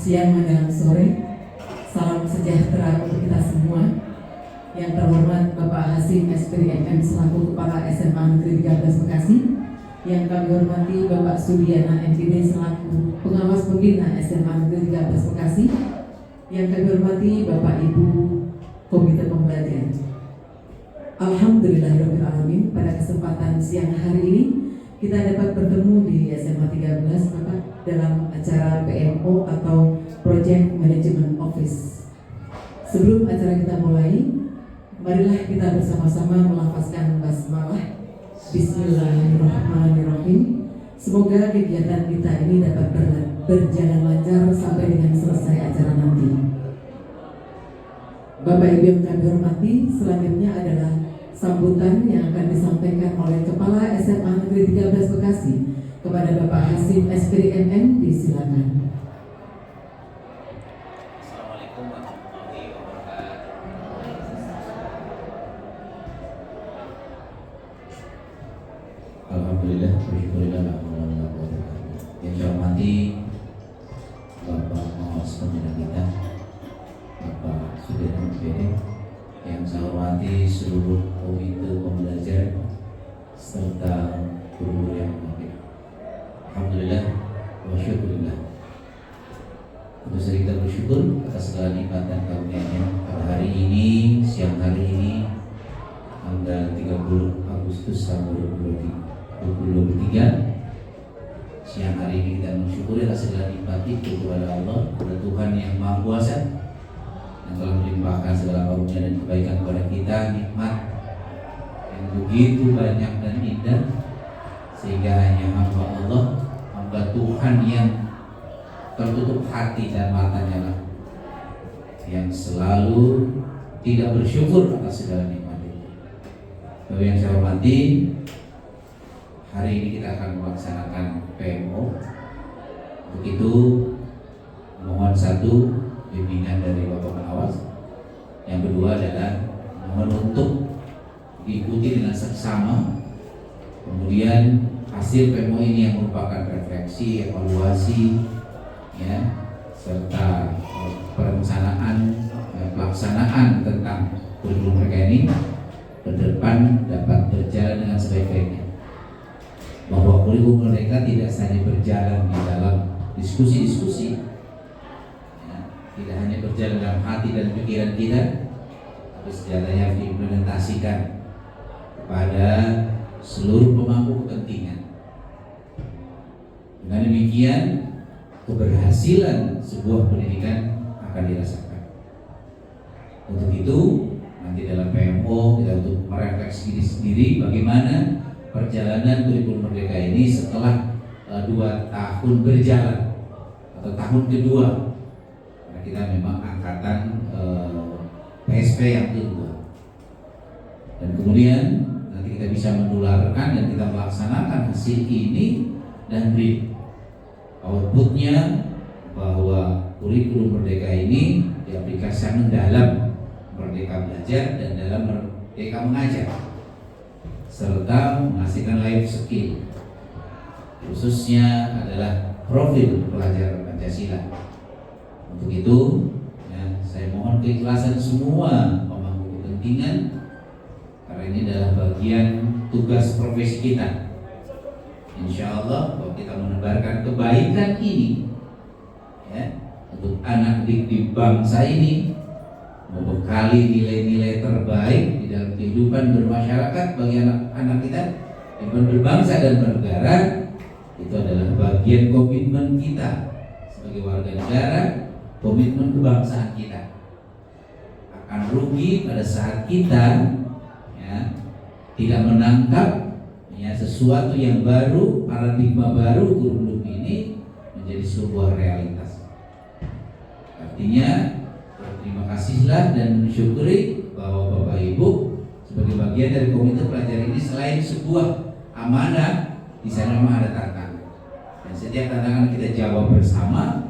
siang menjelang sore. Salam sejahtera untuk kita semua. Yang terhormat Bapak Hasim SPDMM selaku Kepala SMA Negeri 13 Bekasi. Yang kami hormati Bapak Sudiana MPD selaku Pengawas Pembina SMA Negeri 13 Bekasi. Yang kami hormati Bapak Ibu Komite Pembelajaran. Alhamdulillahirrahmanirrahim, pada kesempatan siang hari ini kita dapat bertemu di SMA 13 Bapak dalam acara PMO atau Project Management Office. Sebelum acara kita mulai, marilah kita bersama-sama melafazkan basmalah. Bismillahirrahmanirrahim. Semoga kegiatan kita ini dapat berjalan lancar sampai dengan selesai acara nanti. Bapak Ibu yang kami hormati, selanjutnya adalah sambutan yang akan disampaikan oleh Kepala SMA Negeri 13 Bekasi kepada Bapak Hasim SPDMM. Disilakan. Assalamualaikum warahmatullahi wabarakatuh. Alhamdulillah, bersyukurillah, yang saya hormati Bapak Pengawas Pembina kita, Bapak Sudiana MPD, yang saya hormati seluruh komite pembelajaran serta guru yang hadir. Alhamdulillah wa syukurillah. Tentu saja kita bersyukur atas segala nikmat dan karunia-Nya pada hari ini, siang hari ini, tanggal 30 Agustus tahun 2023. Siang hari ini kita mensyukuri atas segala nikmat itu kepada Allah, kepada Tuhan yang Maha Kuasa, yang telah melimpahkan segala karunia dan kebaikan kepada kita, nikmat yang begitu banyak dan indah, sehingga hanya hamba Allah, hamba Tuhan yang tertutup hati dan matanya lah, yang selalu tidak bersyukur atas segala nikmat itu. Bapak yang saya hormati, hari ini kita akan melaksanakan PMO. Untuk itu mohon satu, bimbingan dari Bapak Pengawas. Yang kedua adalah mohon untuk diikuti dengan seksama. Kemudian hasil PMO ini yang merupakan refleksi, evaluasi, ya, serta perencanaan pelaksanaan tentang kurikulum mereka ini ke depan dapat berjalan dengan sebaik-baiknya. Bahwa kurikulum mereka tidak saja berjalan di dalam diskusi-diskusi, tidak hanya berjalan dalam hati dan pikiran kita, tapi sejatinya harus diimplementasikan kepada seluruh pemangku kepentingan. Dengan demikian, keberhasilan sebuah pendidikan akan dirasakan. Untuk itu, nanti dalam PMO kita untuk merefleksi diri sendiri bagaimana perjalanan kurikulum merdeka ini setelah 2 tahun berjalan atau tahun kedua. Kita memang angkatan PSP yang kedua, dan kemudian nanti kita bisa menularkan dan kita melaksanakan hasil ini dan brief outputnya bahwa kurikulum merdeka ini diaplikasikan dalam Merdeka Belajar dan dalam Merdeka Mengajar, serta menghasilkan life skill, khususnya adalah profil pelajar Pancasila. Untuk itu, ya, saya mohon keikhlasan semua pemangku kepentingan, karena ini adalah bagian tugas profesi kita. Insya Allah, bahwa kita menebarkan kebaikan ini, ya, untuk anak didik bangsa ini, membekali nilai-nilai terbaik di dalam kehidupan bermasyarakat bagi anak-anak kita, kehidupan berbangsa dan bernegara. Itu adalah bagian komitmen kita sebagai warga negara, komitmen kebangsaan kita. Akan rugi pada saat kita, ya, tidak menangkap, ya, sesuatu yang baru, paradigma baru kurikulum ini menjadi sebuah realitas. Artinya, terima kasihlah dan mensyukuri bahwa Bapak Ibu sebagai bagian dari komite pelajar ini selain sebuah amanah, di sana memang ada tantangan. Dan setiap tantangan kita jawab bersama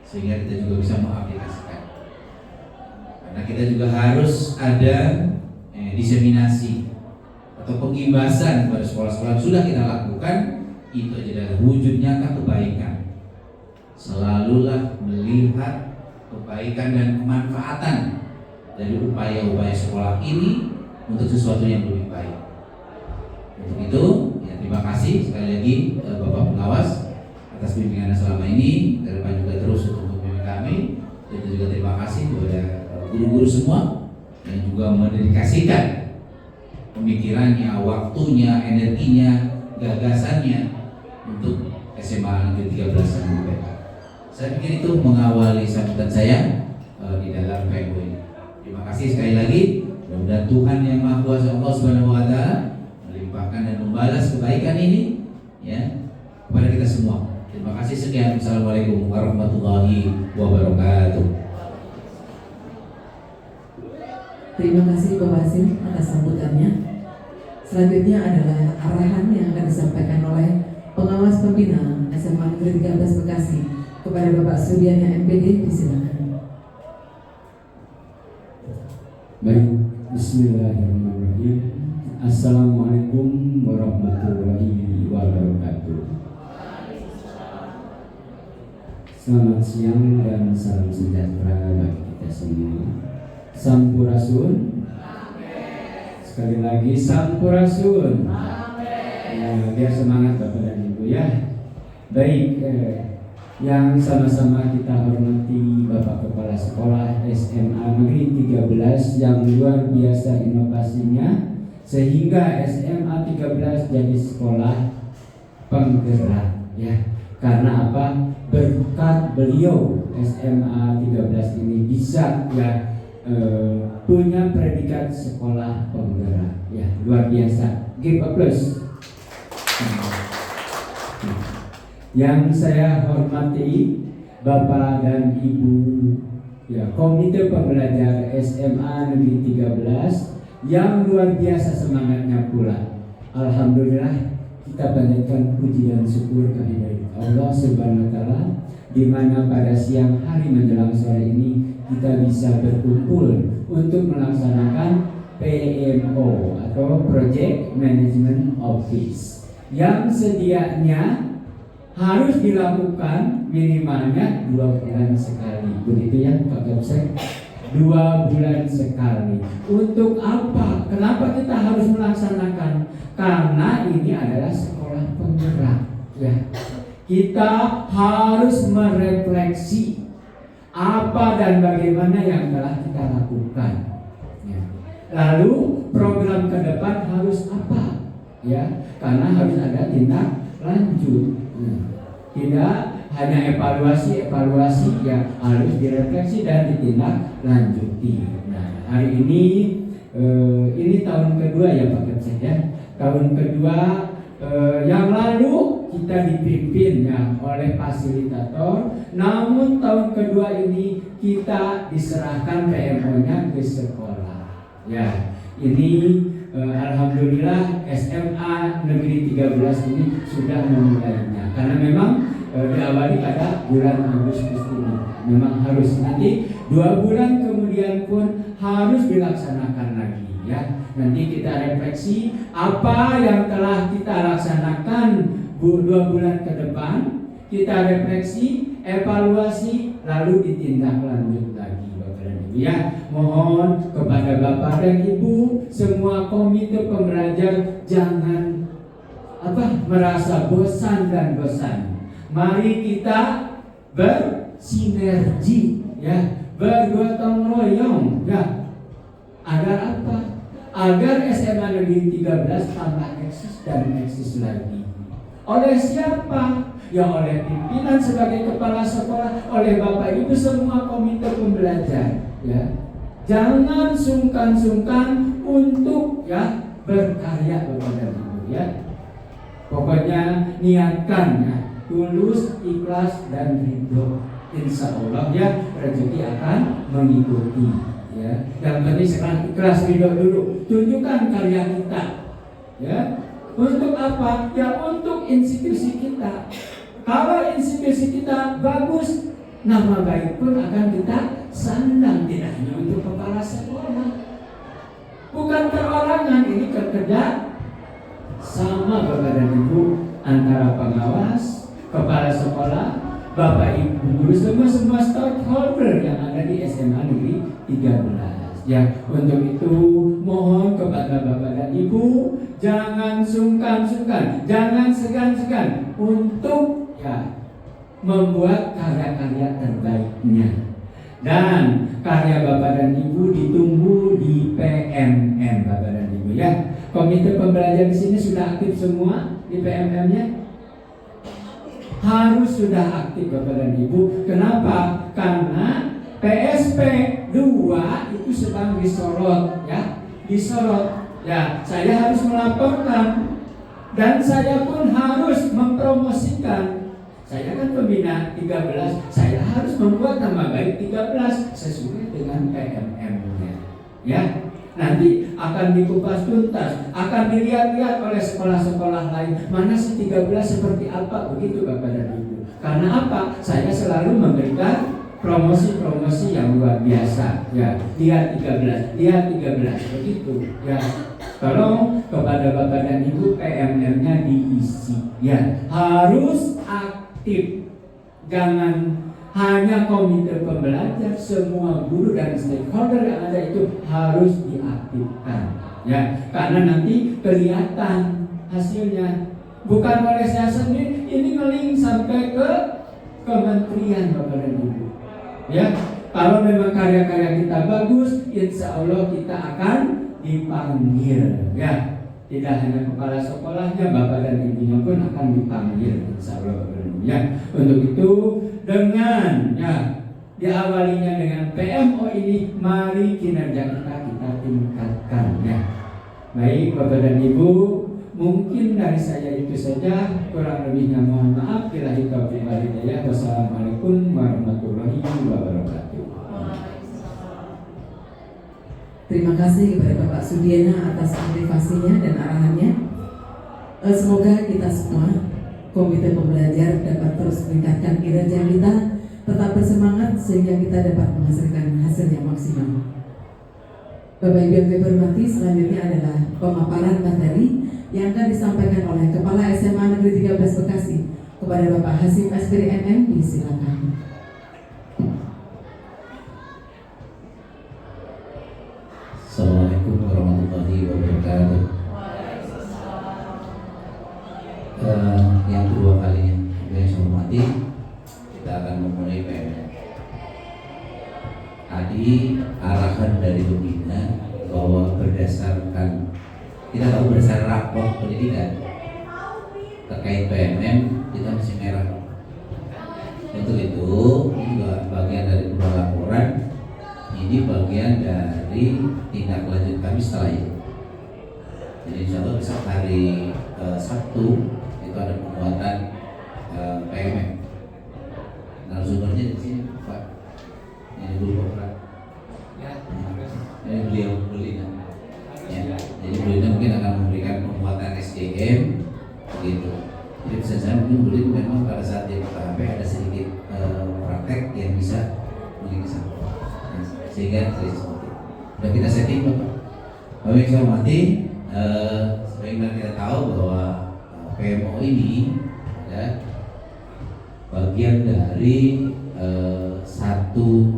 sehingga kita juga bisa mengaplikasikan. Karena kita juga harus ada diseminasi atau pengimbasan pada sekolah-sekolah yang sudah kita lakukan, itu adalah wujud nyata kebaikan. selalulah melihat kebaikan dan kemanfaatan dari upaya-upaya sekolah ini untuk sesuatu yang lebih baik. Untuk itu, ya terima kasih sekali lagi Bapak Pengawas atas bimbingan selama ini. Ke depan juga terus untuk membimbing kami. Dan juga terima kasih kepada guru-guru semua yang juga mendedikasikan pemikirannya, waktunya, energinya, gagasannya untuk SMA Negeri 13 Sampai. Saya pikir itu mengawali sambutan saya di dalam PMU ini. Terima kasih sekali lagi. Mudah-mudahan Tuhan yang Maha Kuasa Allah Subhanahu wa taala melimpahkan dan membalas kebaikan ini ya kepada kita semua. Terima kasih sekian. Assalamualaikum warahmatullahi wabarakatuh. Terima kasih Bapak Hasim atas sambutannya. Selanjutnya adalah arahan yang akan disampaikan oleh Pengawas Pembina SMA Negeri 13 Bekasi kepada Bapak Suryana MPD. Disilakan. Baik, bismillahirrahmanirrahim. Assalamualaikum warahmatullahi wabarakatuh. Selamat siang dan salam sejahtera bagi kita semua. Sampurasun. Sekali lagi Sampurasun. Ya, biar semangat Bapak dan Ibu ya. Baik, yang sama-sama kita hormati Bapak Kepala Sekolah SMA Negeri 13 yang luar biasa inovasinya sehingga SMA 13 jadi sekolah penggerak ya. Karena apa? Berkat beliau SMA 13 ini bisa ya punya predikat sekolah penggerak ya, luar biasa. Give applause. Yang saya hormati Bapak dan Ibu ya, Komite Pembelajar SMA Negeri 13 yang luar biasa semangatnya pula. Alhamdulillah kita panjatkan puji dan syukur kehadirat Allah Subhanahu wa taala di mana pada siang hari menjelang sore ini kita bisa berkumpul untuk melaksanakan PMO atau Project Management Office yang sedianya harus dilakukan minimalnya 2 bulan sekali. Begitu ya Pak Kapsek? 2 bulan sekali. Untuk apa? Kenapa kita harus melaksanakan? Karena ini adalah sekolah penggerak ya. Kita harus merefleksi apa dan bagaimana yang telah kita lakukan ya. Lalu program ke depan harus apa ya? Karena harus ada tindak lanjut. Tidak hanya evaluasi yang harus direfleksi dan ditindaklanjuti. Nah, hari ini tahun kedua ya Pak Kapsen ya. Tahun kedua yang lalu kita dipimpin ya oleh fasilitator. Namun tahun kedua ini kita diserahkan PMO-nya ke sekolah. Ya, ini alhamdulillah SMA Negeri 13 ini sudah memulainya. Karena memang diawali pada bulan Agustus ini. Memang harus nanti 2 bulan kemudian pun harus dilaksanakan lagi ya. Nanti kita refleksi apa yang telah kita laksanakan 2 bulan ke depan. Kita refleksi, evaluasi, lalu ditindaklanjut lagi Bapak dan Ibu ya. Mohon kepada Bapak dan Ibu semua komite pembelajar jangan merasa bosan dan bosan. Mari kita bersinergi ya, bergotong royong ya. Agar apa? Agar SMA Negeri 13 tambah eksis dan eksis lagi. Oleh siapa? Ya oleh pimpinan sebagai kepala sekolah, oleh Bapak Ibu semua komite pembelajar ya. Jangan sungkan-sungkan untuk ya berkarya Bapak dan Ibu ya. Pokoknya niatkan ya, tulus, ikhlas dan ridho. Insya Allah ya rezeki akan mengikuti ya. Yang penting sekarang ikhlas ridho dulu. Tunjukkan karya kita ya. Untuk apa? Ya untuk institusi kita. Kalau institusi kita bagus, nama baik pun akan kita sandang. Tidak hanya untuk kepala sekolah, bukan perorangan, ini kerja sama Bapak dan Ibu antara pengawas, kepala sekolah, Bapak Ibu guru semua stakeholder yang ada di SMA Negeri 13. Ya, untuk itu mohon kepada Bapak dan Ibu jangan sungkan-sungkan, jangan segan-segan untuk membuat karya-karya terbaiknya. Dan karya Bapak dan Ibu ditunggu di PMM Bapak dan Ibu ya. Komite pembelajaran di sini sudah aktif semua di PMM-nya. Harus sudah aktif Bapak dan Ibu. Kenapa? Karena PSP 2 itu sedang disorot ya. Disorot. Ya, saya harus melaporkan dan saya pun harus mempromosikan. Saya kan pembina 13, saya harus membuat nama baik 13 sesuai dengan PMM-nya. Ya. Nanti akan dikupas tuntas, akan dilihat-lihat oleh sekolah-sekolah lain. Mana sih 13 seperti apa, begitu Bapak dan Ibu. Karena apa? Saya selalu memberikan promosi-promosi yang luar biasa. Ya, lihat 13, begitu. Ya, tolong kepada Bapak dan Ibu PMM-nya diisi. Ya, harus aktif. Jangan hanya komite pembelajar, semua guru dan stakeholder yang ada itu harus diaktifkan ya, karena nanti kelihatan hasilnya bukan oleh saya sendiri, ini ngeling sampai ke kementerian Bapak dan Ibu ya. Kalau memang karya-karya kita bagus, insya Allah kita akan dipanggil ya. Tidak hanya kepala sekolahnya, Bapak dan Ibunya pun akan dipanggil insya Allah Bapak dan Ibu ya. Untuk itu dengan diawalinya dengan PMO ini, mari kinerja kita tingkatkan ya. Baik Bapak dan Ibu, mungkin dari saya itu saja, kurang lebihnya mohon maaf. Billahi taufiq wal hidayah. Wassalamualaikum warahmatullahi wabarakatuh. Terima kasih kepada Bapak Sudiana atas motivasinya dan arahannya. Semoga kita semua komite pembelajar dapat terus meningkatkan kinerja kita, tetap bersemangat sehingga kita dapat menghasilkan hasil yang maksimal. Bapak Ibu yang kami hormati, selanjutnya adalah pemaparan materi yang akan disampaikan oleh Kepala SMA Negeri 13 Bekasi kepada Bapak Hasim Aspiri MM. Disilakan. Assalamualaikum warahmatullahi wabarakatuh. Yang kedua kalinya yang saya hormati, kita akan memulai PMM. Tadi arahan dari pembina bahwa berdasarkan kita tahu berdasarkan rapor pendidikan terkait PMM kita masih merah. Untuk itu ini juga bagian dari dua laporan. Ini bagian dari tindak lanjut kami setelah itu. Jadi insya Allah besok hari Sabtu itu ada pembuatan PMM. Narasumbernya di sini Pak. Ini dulu Pak. Ini beliau Bulina. Ya. Jadi Bulina mungkin akan memberikan pembuatan SDM gitu. Jadi bisa saya mungkin Bulina memang pada saat dia buka HP ada sedikit praktek yang bisa mungkin bisa. Sehingga sudah kita setting Bapak. Bapak yang saya hormati, sebagaimana kita tahu bahwa PMO ini ada bagian dari satu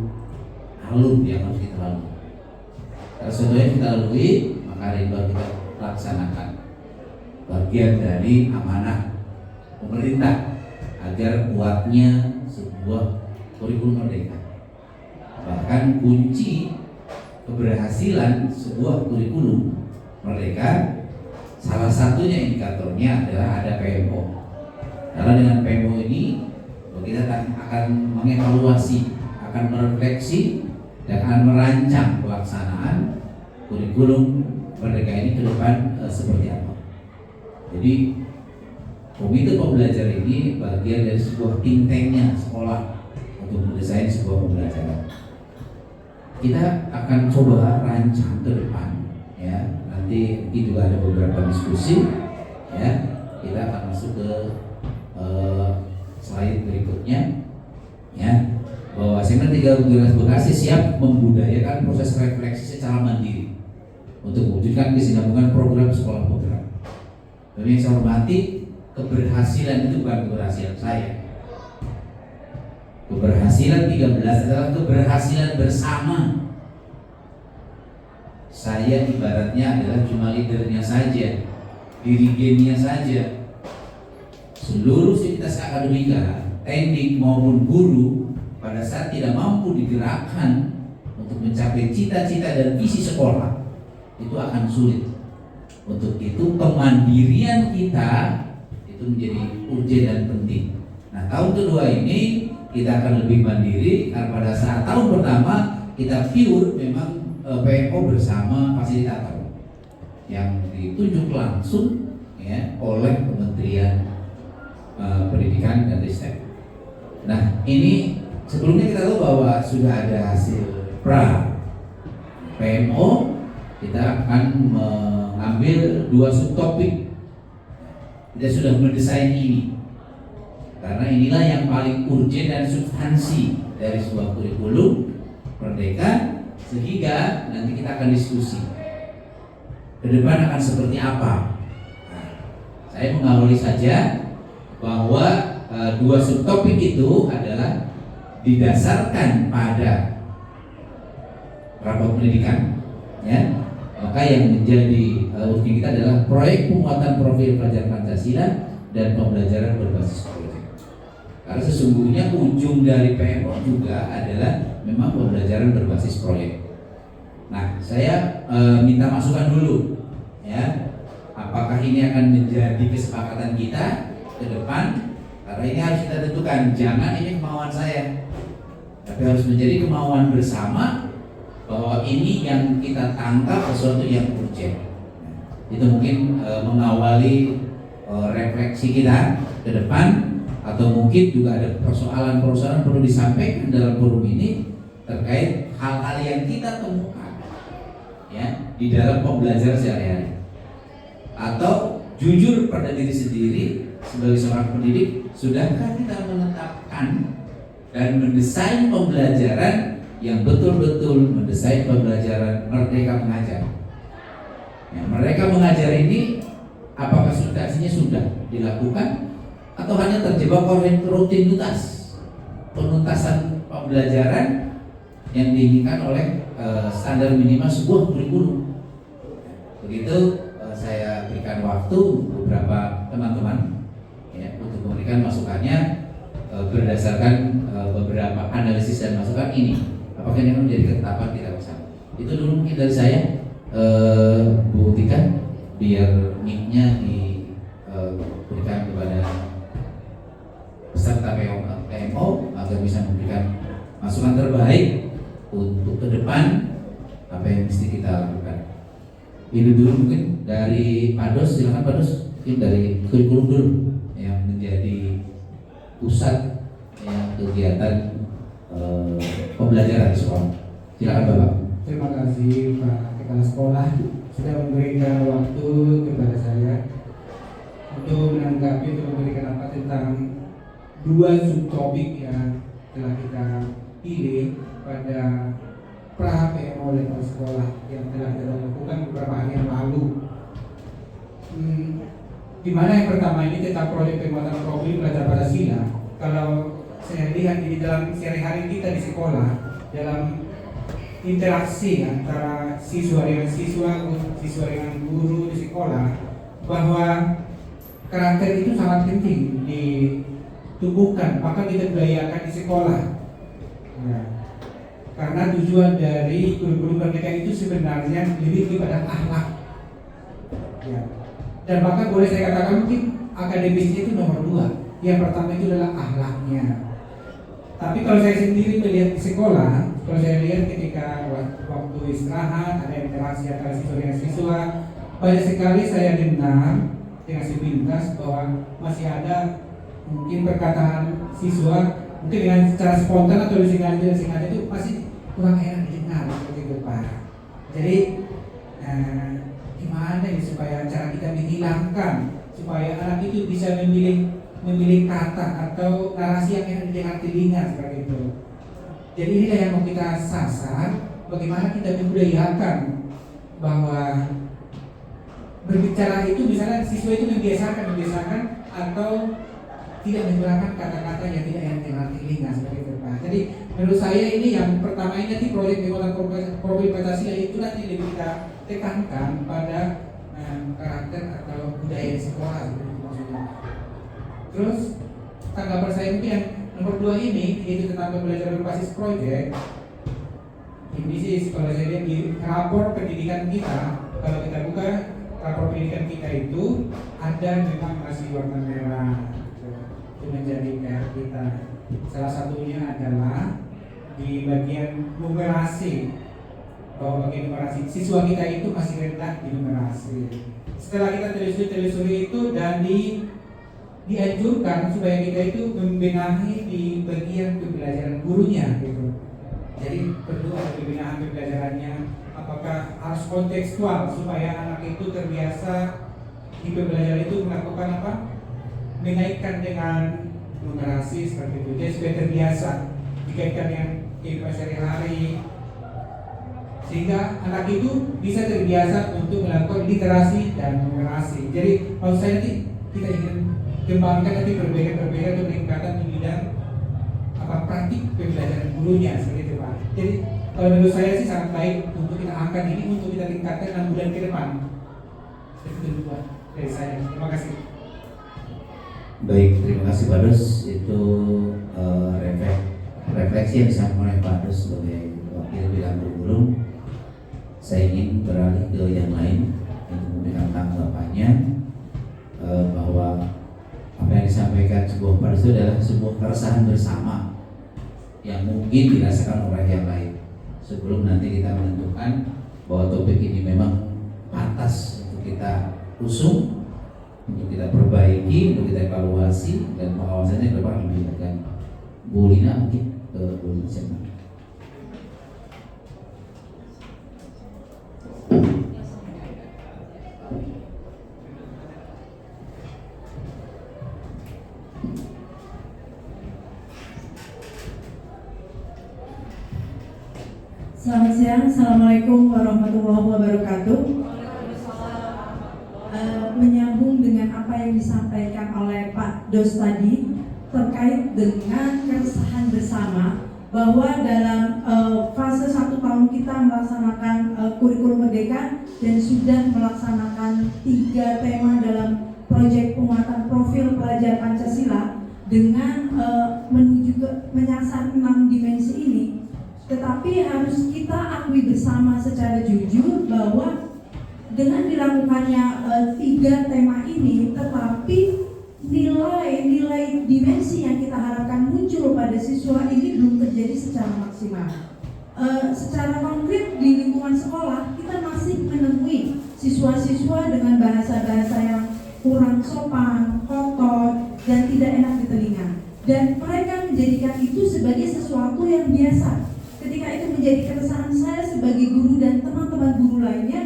alur yang harus kita lalui. Kalau sudah kita lalui, maka hari baru kita laksanakan bagian dari amanah pemerintah agar kuatnya sebuah kurikulum merdeka. Bahkan kunci keberhasilan sebuah kurikulum merdeka salah satunya indikatornya adalah ada PMO. Karena dengan PMO ini kita akan mengevaluasi, akan merefleksi dan akan merancang pelaksanaan kurikulum merdeka ini ke depan seperti apa. Jadi komite pembelajar ini bagian dari sebuah think tanknya sekolah untuk mendesain sebuah pembelajaran. Kita akan coba rancang ke depan ya, nanti juga ada beberapa diskusi ya. Kita akan masuk ke slide berikutnya ya, bahwa SMA 13 Bekasi siap membudayakan proses refleksi secara mandiri untuk mewujudkan kesinambungan program sekolah penggerak. Dan yang saya hormati, keberhasilan itu bukan keberhasilan saya, Keberhasilan 13 adalah keberhasilan bersama. Saya ibaratnya adalah cuma leadernya saja, dirigennya saja. Seluruh sivitas akademika, teknik maupun guru pada saat tidak mampu digerakkan untuk mencapai cita-cita dan visi sekolah, itu akan sulit. Untuk itu kemandirian kita itu menjadi urgen dan penting. Nah, tahun kedua ini kita akan lebih mandiri karena pada saat tahun pertama kita pure memang PMO bersama fasilitator yang ditunjuk langsung ya oleh Kementerian Pendidikan dan Ristek. Nah, ini sebelumnya kita tahu bahwa sudah ada hasil pra PMO. Kita akan mengambil 2 subtopik. Kita sudah mendesain ini karena inilah yang paling urgen dan substansi dari sebuah kurikulum merdeka, sehingga nanti kita akan diskusi ke depan akan seperti apa. Nah, saya mengawali saja bahwa 2 subtopik itu adalah didasarkan pada rapat pendidikan, ya. Maka yang menjadi urgen kita adalah proyek penguatan profil pelajar Pancasila dan pembelajaran berbasis proyek. Karena sesungguhnya ujung dari PMO juga adalah memang pembelajaran berbasis proyek. Nah, saya minta masukan dulu, ya. Apakah ini akan menjadi kesepakatan kita ke depan? Karena ini harus kita tentukan. Jangan ini kemauan saya, tapi harus menjadi kemauan bersama bahwa ini yang kita tangkap sesuatu yang urgent. Itu mungkin mengawali refleksi kita ke depan, atau mungkin juga ada persoalan-persoalan perlu disampaikan dalam forum ini terkait hal-hal yang kita temukan ya di dalam pembelajaran sehari-hari, atau jujur pada diri sendiri sebagai seorang pendidik, sudahkah kita menetapkan dan mendesain pembelajaran yang betul-betul mendesain pembelajaran merdeka mengajar. Ya, mereka mengajar ini apakah substansinya sudah dilakukan atau hanya terjebak oleh rutinitas penuntasan pembelajaran yang diinginkan oleh standar minimal sebuah kurikulum. Begitu saya berikan waktu beberapa teman-teman ya, untuk memberikan masukannya berdasarkan beberapa analisis dan masukan ini. Apakah ini menjadi ketetapan kita bersama? Itu dulu mungkin dari saya, Bu Tika, biar mic-nya diberikan kepada peserta PMO agar bisa memberikan masukan terbaik untuk ke depan apa yang mesti kita lakukan. Ini dulu mungkin dari Pak Dos, silakan Pak Dos, mungkin dari kurikulum dulu yang menjadi pusat yang kegiatan pembelajaran di sekolah. Silakan Bapak. Terima kasih Pak Kepala Sekolah sudah memberikan waktu kepada saya untuk menanggapi, untuk memberikan apa tentang 2 subtopik yang telah kita pilih pada pra PMO level sekolah yang telah kita lakukan beberapa hari yang lalu. Di mana yang pertama ini tentang proyek penguatan profil pelajar Pancasila. Kalau saya lihat di dalam sehari-hari kita di sekolah, dalam interaksi antara siswa dengan siswa, siswa dengan guru di sekolah, bahwa karakter itu sangat penting ditumbuhkan, bahkan diberdayakan di sekolah. Ya. Karena tujuan dari kurikulum merdeka itu sebenarnya lebih kepada akhlak. Ya. Dan bahkan boleh saya katakan mungkin akademisnya itu nomor 2. Yang pertama itu adalah akhlaknya. Tapi kalau saya sendiri melihat di sekolah, kalau saya lihat ketika waktu istirahat ada interaksi antara siswa dengan siswa, banyak sekali saya dengar dengan sepintas bahwa masih ada mungkin perkataan siswa mungkin dengan secara spontan atau disengaja itu masih kurang enak didengar seperti itu Pak. Jadi gimana nih supaya cara kita menghilangkan supaya anak itu bisa memilih kata atau narasi yang enak didengar telinga seperti itu. Jadi inilah yang mau kita sasar, bagaimana kita membudayakan bahwa berbicara itu misalnya siswa itu membiasakan atau tidak menggunakan kata-kata yang tidak yang telinga seperti itu Pak. Jadi menurut saya ini yang pertama ini nanti proyek penguatan profil Pancasila itu nanti lebih kita tekankan pada karakter atau budaya di sekolah seperti itu maksudnya. Terus tanggapan saya mungkin yang nomor 2 ini yaitu tentang pembelajaran berbasis proyek. Ini sih kalau saya lihat di rapor pendidikan kita, kalau kita buka rapor pendidikan kita itu ada memang masih warna merah. Itu menjadi PR kita. Salah satunya adalah di bagian numerasi, bahwa bagian numerasi siswa kita itu masih rendah di numerasi. Setelah kita telusuri itu dan dianjurkan supaya kita itu membenahi di bagian pembelajaran gurunya gitu. Jadi perlu ada pembinaan pembelajarannya, apakah harus kontekstual supaya anak itu terbiasa di pembelajaran itu melakukan apa? Mengaitkan dengan numerasi seperti itu. Jadi supaya terbiasa dikaitkan yang kehidupan sehari-hari, sehingga anak itu bisa terbiasa untuk melakukan literasi dan numerasi. Jadi maksud saya nanti kita ingin kembangkan nanti perbedaan-perbedaan untuk peningkatan di bidang praktik pembelajaran gurunya seperti itu Pak. Jadi kalau menurut saya sih sangat baik untuk kita angkat ini untuk kita tingkatkan 6 bulan ke depan. Itu Pak dari saya. Terima kasih. Baik, terima kasih Pak Dus. Itu refleksi yang disampaikan oleh Pak Dus sebagai wakil bidang guru. Saya ingin beralih ke yang lain untuk memberikan tanggapannya bahwa apa yang disampaikan sebuah Pak Dus itu adalah sebuah keresahan bersama yang mungkin dirasakan oleh yang lain. Sebelum nanti kita menentukan bahwa topik ini memang pantas untuk kita usung, untuk kita perbaiki, untuk kita evaluasi dan pengawasannya ke depan lebih baik. Bu Lina mungkin ke Bu Lina. Selamat siang, Assalamualaikum warahmatullahi wabarakatuh. Menyambung dengan apa yang disampaikan oleh Pak Dos tadi terkait dengan keresahan bersama bahwa dalam fase 1 tahun kita melaksanakan kurikulum merdeka dan sudah melaksanakan 3 tema dalam proyek penguatan profil pelajar Pancasila dengan menyasar 6 dimensi ini. Tetapi harus kita akui bersama secara jujur bahwa dengan dilakukannya 3 tema ini, tetapi nilai dimensi yang kita harapkan muncul pada siswa ini belum terjadi secara maksimal. Secara konkret di lingkungan sekolah kita masih menemui siswa-siswa dengan bahasa-bahasa yang kurang sopan, kotor, dan tidak enak di telinga. Dan mereka menjadikan itu sebagai sesuatu yang biasa. Ketika itu menjadi keresahan saya sebagai guru dan teman-teman guru lainnya,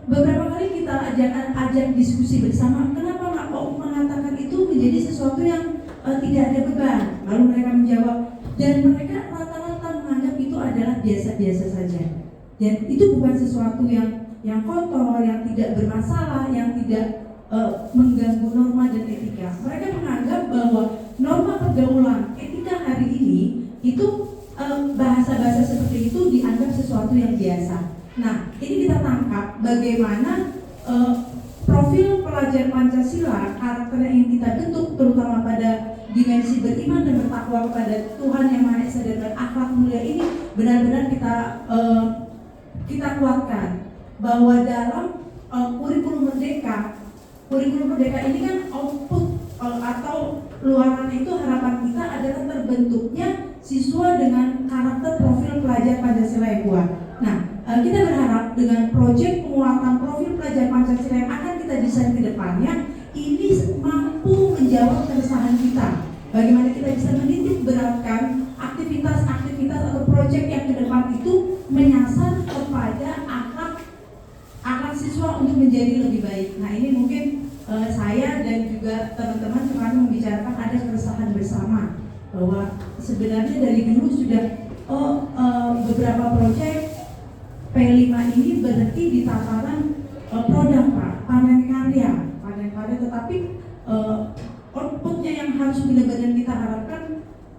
beberapa kali kita ajak diskusi bersama, kenapa nggak mau mengatakan itu menjadi sesuatu yang tidak ada beban. Lalu mereka menjawab, dan mereka rata-rata menganggap itu adalah biasa-biasa saja. Dan itu bukan sesuatu yang kotor, yang tidak bermasalah, yang tidak mengganggu norma dan etika. Mereka menganggap bahwa norma pergaulan etika hari ini itu bahasa-bahasa seperti itu dianggap sesuatu yang biasa. Nah, ini kita tangkap bagaimana profil pelajar Pancasila, karakter yang kita bentuk terutama pada dimensi beriman dan bertakwa kepada Tuhan Yang Maha Esa dan akhlak mulia ini benar-benar kita kuatkan bahwa dalam kurikulum merdeka ini kan output atau luaran itu harapan kita adalah terbentuknya siswa dengan karakter profil pelajar Pancasila yang kuat. Nah, kita berharap dengan proyek penguatan profil pelajar Pancasila yang akan kita desain ke depannya, ini mampu menjawab keresahan kita. Bagaimana kita bisa menitik beratkan aktivitas-aktivitas atau proyek yang ke depan itu menyasar kepada akhlak siswa untuk menjadi lebih baik. Nah, ini mungkin saya dan juga teman-teman kemarin membicarakan ada keresahan bersama bahwa sebenarnya dari dulu sudah beberapa proyek P5 ini berhenti di tataran produk Pak, panen karya, tetapi outputnya yang harus benar-benar kita harapkan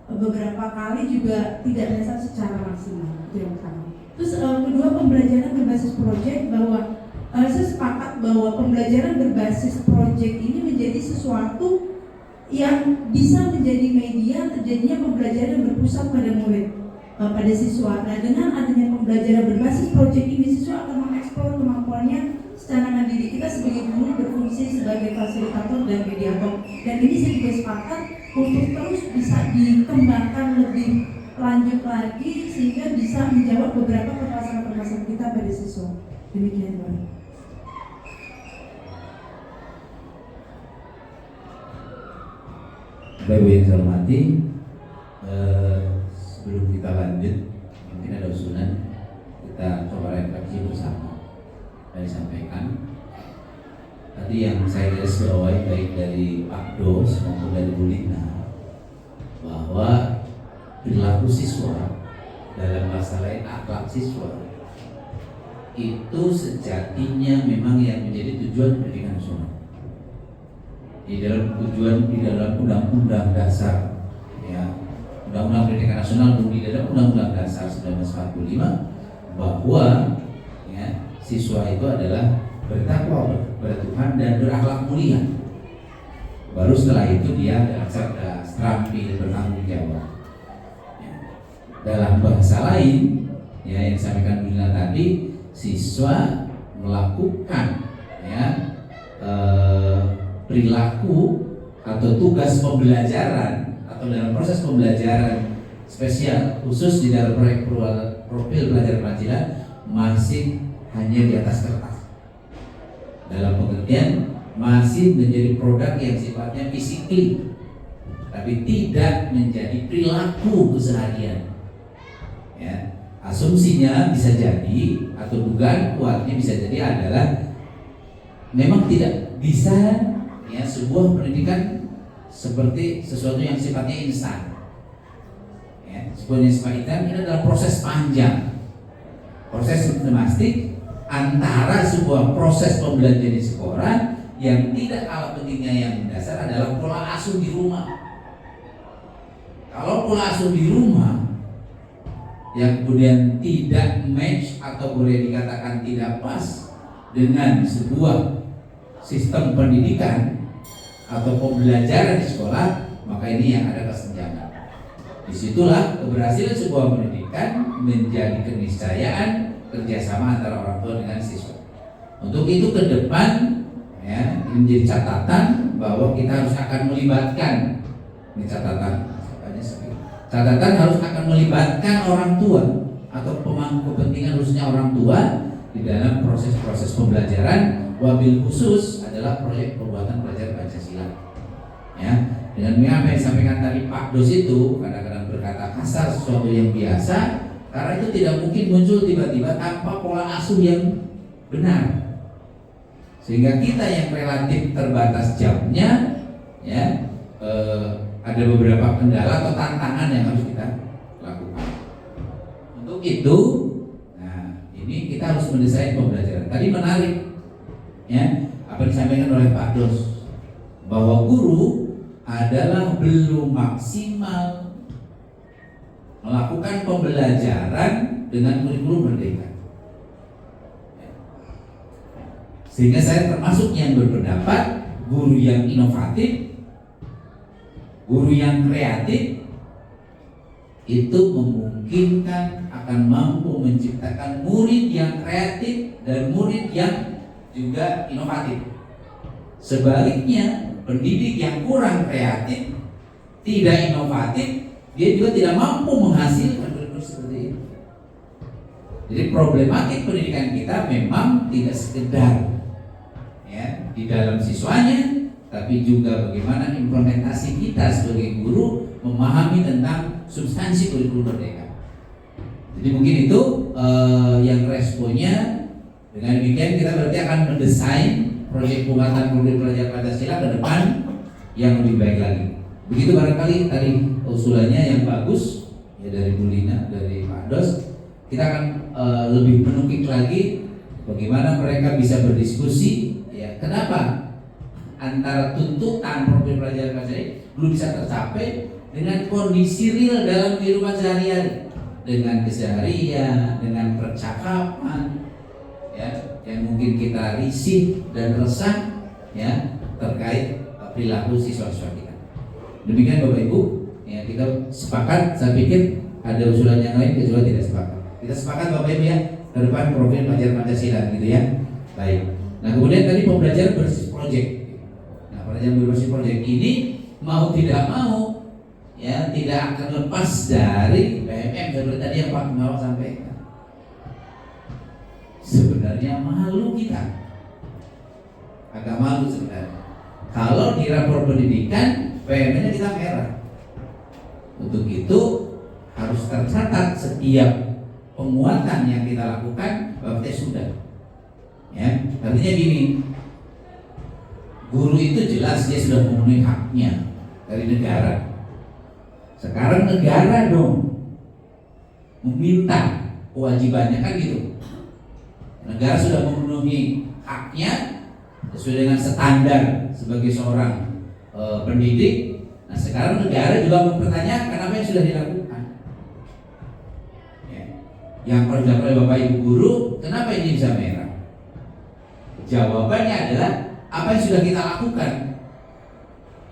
beberapa kali juga tidak bisa secara maksimal. Itu yang pertama. Terus kedua, pembelajaran berbasis proyek, bahwa saya sepakat bahwa pembelajaran berbasis proyek ini menjadi sesuatu yang bisa menjadi media terjadinya pembelajaran berpusat pada murid, pada siswa. Nah, dengan adanya pembelajaran berbasis proyek ini, siswa akan mengeksplor kemampuannya secara mandiri. Kita sebagai guru berfungsi sebagai fasilitator dan mediator. Dan ini saya juga sepakat untuk terus bisa dikembangkan lebih lanjut lagi sehingga bisa menjawab beberapa permasalahan-permasalahan kita pada siswa. Demikian, Pak. Bapak Ibu yang saya hormati, sebelum kita lanjut, mungkin ada usulan kita coba refleksi bersama. Saya sampaikan tadi yang saya garis bawahi baik dari Pak Dos maupun dari Bu Lina, bahwa perilaku siswa, dalam bahasa lain akhlak siswa, itu sejatinya memang yang menjadi tujuan pendidikan nasional. Di dalam Undang-Undang Dasar, ya, Undang-Undang Pendidikan Nasional, di dalam Undang-Undang Dasar 1945, bahwa ya, siswa itu adalah bertakwa kepada Tuhan dan berakhlak mulia. Baru setelah itu dia adalah cerdas, terampil, bertanggung jawab. Ya. Dalam bahasa lain, ya, yang disampaikan Bu Lina tadi, siswa melakukan ya perilaku atau tugas pembelajaran atau dalam proses pembelajaran spesial khusus di dalam proyek profil pelajar Pancasila masih hanya di atas kertas, dalam pengertian masih menjadi produk yang sifatnya fisikly, tapi tidak menjadi perilaku keseharian. Ya, asumsinya bisa jadi atau dugaan kuatnya bisa jadi adalah memang tidak bisa ya sebuah pendidikan seperti sesuatu yang sifatnya instan. Ya, sebuah yang sifatnya instan ini adalah proses panjang, proses sistematik antara sebuah proses pembelajaran di sekolah yang tidak kalah pentingnya yang mendasar adalah pola asuh di rumah. Kalau pola asuh di rumah yang kemudian tidak match atau boleh dikatakan tidak pas dengan sebuah sistem pendidikan atau pembelajaran di sekolah, maka ini yang ada kesenjangan. Disitulah keberhasilan sebuah pendidikan menjadi keniscayaan kerjasama antara orang tua dengan siswa. Untuk itu ke depan ya, ini menjadi catatan bahwa kita harus akan melibatkan, ini catatan harus akan melibatkan orang tua atau pemangku kepentingan khususnya orang tua di dalam proses-proses pembelajaran. Wabil khusus adalah proyek pembuatan pelajar Pancasila. Ya, dengan apa yang disampaikan tadi Pak Dos itu kadang-kadang berkata kasar sesuatu yang biasa, karena itu tidak mungkin muncul tiba-tiba tanpa pola asuh yang benar. Sehingga kita yang relatif terbatas jamnya, ya, ada beberapa kendala atau tantangan yang harus kita lakukan. Untuk itu, nah ini kita harus mendesain pembelajaran. Tadi menarik, ya, apa disampaikan oleh Pak Dos bahwa guru adalah belum maksimal melakukan pembelajaran dengan kurikulum merdeka. Sehingga saya termasuk yang berpendapat guru yang inovatif, guru yang kreatif itu memungkinkan akan mampu menciptakan murid yang kreatif dan murid yang juga inovatif. Sebaliknya, pendidik yang kurang kreatif, tidak inovatif, dia juga tidak mampu menghasilkan murid seperti itu. Jadi problematik pendidikan kita memang tidak sekedar ya di dalam siswanya, tapi juga bagaimana implementasi kita sebagai guru memahami tentang substansi kurikulum merdeka. Jadi mungkin itu yang responnya. Dengan demikian kita berarti akan mendesain proyek pembuatan kurikulum pelajar Pancasila ke depan yang lebih baik lagi. Begitu barangkali tadi usulannya yang bagus ya dari Bu Lina, dari Pak Dos. Kita akan lebih menukik lagi bagaimana mereka bisa berdiskusi. Ya, kenapa antara tuntutan profil pelajaran bahasa ini belum bisa tercapai dengan kondisi real dalam kehidupan sehari-hari, dengan keseharian, dengan percakapan, ya, yang mungkin kita risih dan resah, ya, terkait perilaku siswa-siswa kita. Demikian Bapak Ibu, ya, kita sepakat. Saya pikir ada usulan yang lain kecuali tidak sepakat. Kita sepakat Bapak Ibu ya, ke depan profil pelajaran Pancasila gitu ya. Baik. Nah kemudian tadi pembelajaran berbasis proyek. Nah pembelajaran berbasis proyek ini mau tidak mau ya tidak akan lepas dari PMM seperti tadi yang Pak Mawar sampaikan. Sebenarnya malu kita, agak malu sebenarnya. Kalau di rapor pendidikan PMM-nya kita merah. Untuk itu harus tercatat setiap penguatan yang kita lakukan berarti sudah. Ya, artinya gini, guru itu jelas dia sudah memenuhi haknya dari negara. Sekarang negara dong meminta kewajibannya kan gitu. Negara sudah memenuhi haknya sesuai dengan standar sebagai seorang pendidik. Nah sekarang negara juga mempertanyakan apa yang sudah dilakukan. Ya. Yang perlu dilakukan oleh Bapak Ibu guru, kenapa ini bisa merah? Jawabannya adalah apa yang sudah kita lakukan.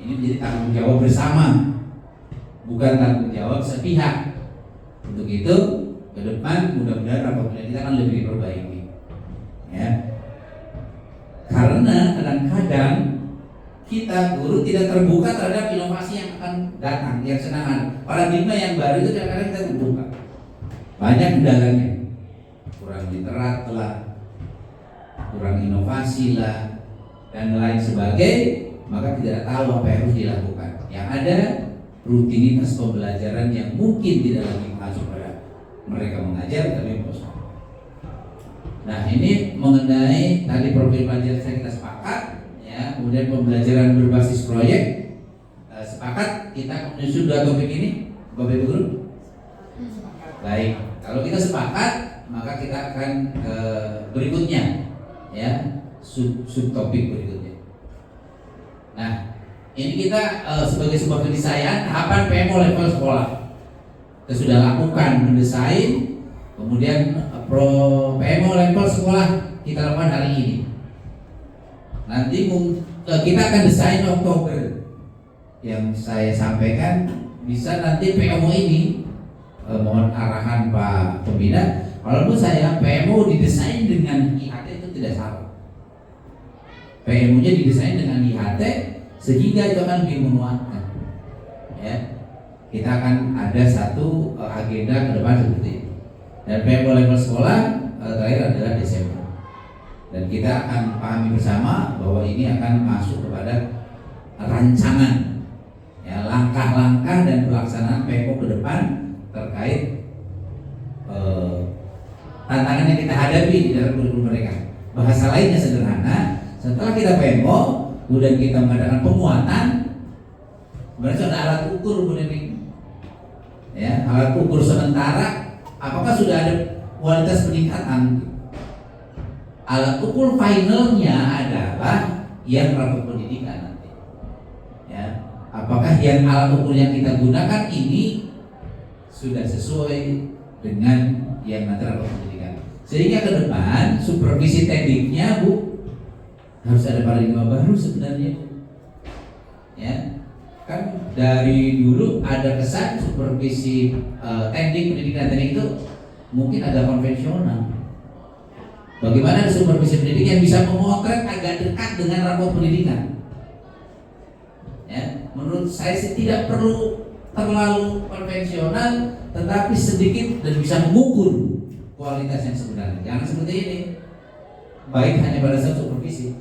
Ini menjadi tanggung jawab bersama, bukan tanggung jawab sepihak. Untuk itu ke depan mudah-mudahan rapor kita akan lebih diperbaiki. Ya. Karena kadang-kadang kita guru tidak terbuka terhadap inovasi yang akan datang, yang senangan. Paradigma yang baru itu kadang-kadang kita terbuka. Banyak kendalanya, kurang literat lah, kurang inovasi lah, dan lain sebagainya, maka tidak tahu apa yang harus dilakukan. Yang ada rutinitas pembelajaran yang mungkin tidak lagi masuk pada mereka mengajar, tapi bosan. Nah ini mengenai tadi profil pelajaran kita sepakat, ya. Kemudian pembelajaran berbasis proyek sepakat kita menyusun dua topik ini, Bapak Ibu Guru. Baik, kalau kita sepakat maka kita akan berikutnya, ya, subtopik berikutnya. Nah ini kita sebagai sebuah keniscayaan tahapan PMO level sekolah kita sudah lakukan mendesain, kemudian PMO level sekolah kita lakukan hari ini. Nanti kita akan desain Oktober. Yang saya sampaikan bisa nanti PMO ini mohon arahan Pak Pembina. Walaupun saya PMO didesain dengan IHT itu tidak salah. PMO-nya didesain dengan IHT sehingga itu akan lebih menguatkan. Ya, kita akan ada satu agenda ke depan seperti itu. Dan PMO level sekolah terakhir adalah Desember. Dan kita akan pahami bersama bahwa ini akan masuk kepada rancangan, ya, langkah-langkah dan pelaksanaan PMO ke depan terkait tantangan yang kita hadapi di dalam kurikulum mereka. Bahasa lainnya sederhana, setelah kita PMO, kemudian kita mengadakan penguatan, berarti ada alat ukur kemudian ini, ya, alat ukur sementara, apakah sudah ada kualitas peningkatan. Alat ukur finalnya adalah yang rapor pendidikan nanti. Ya, apakah yang alat ukur yang kita gunakan ini sudah sesuai dengan yang nanti rapor pendidikan. Sehingga ke depan supervisi tekniknya Bu harus ada paradigma baru sebenarnya. Ya, kan dari dulu ada kesan supervisi teknik pendidikan teknik itu mungkin agak konvensional. Bagaimana supervisi pendidikan yang bisa memotret agak dekat dengan rapor pendidikan? Ya, menurut saya sih tidak perlu terlalu konvensional, tetapi sedikit dan bisa mengukur kualitas yang sebenarnya. Jangan seperti ini, baik hanya pada saat supervisi,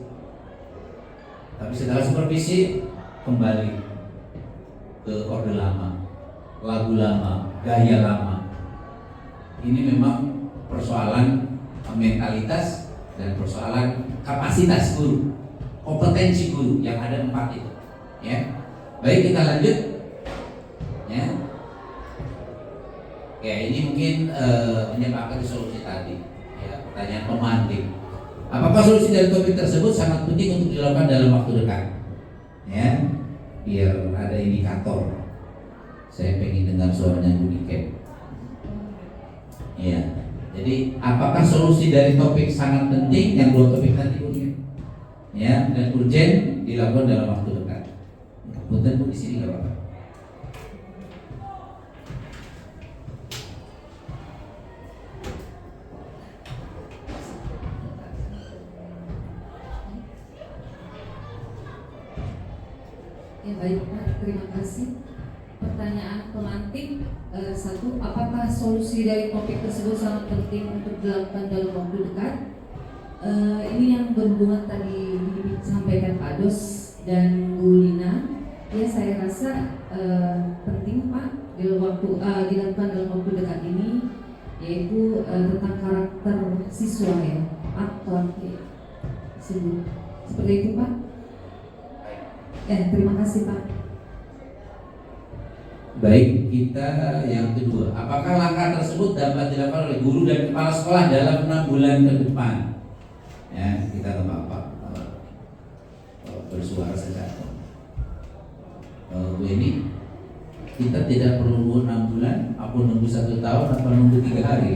tapi setelah supervisi kembali ke orde lama, lagu lama, gaya lama. Ini memang persoalan mentalitas dan persoalan kapasitas guru, kompetensi guru yang ada 4 itu. Ya, baik kita lanjut. Ya, ya ini mungkin menyebabkan solusi tadi. Ya, pertanyaan pemantik. Apakah solusi dari topik tersebut sangat penting untuk dilakukan dalam waktu dekat? Ya, biar ada indikator. Saya pengen dengar suaranya Bu Niken. Ya, jadi apakah solusi dari topik sangat penting yang dua topik tadi Bu Niken? Ya, dan urgent dilakukan dalam waktu dekat. Punten Bu di sini nggak apa-apa. Ya baik Pak, terima kasih. Pertanyaan pemantik satu, apakah solusi dari topik tersebut sangat penting untuk dilakukan dalam waktu dekat? Ini yang berhubungan tadi disampaikan Pak Dos dan Bu Lina. Ya saya rasa penting Pak dilakukan dalam waktu dekat ini, yaitu tentang karakter siswa ya, aktor ya. Seperti itu Pak. Terima kasih Pak. Baik, kita yang kedua. Apakah langkah tersebut dapat dilakukan oleh guru dan kepala sekolah dalam 6 bulan ke depan? Ya, kita ke Bapak bersuara saja. Bu ini, kita tidak perlu nunggu 6 bulan, apa nunggu 1 tahun, apa nunggu 3 hari?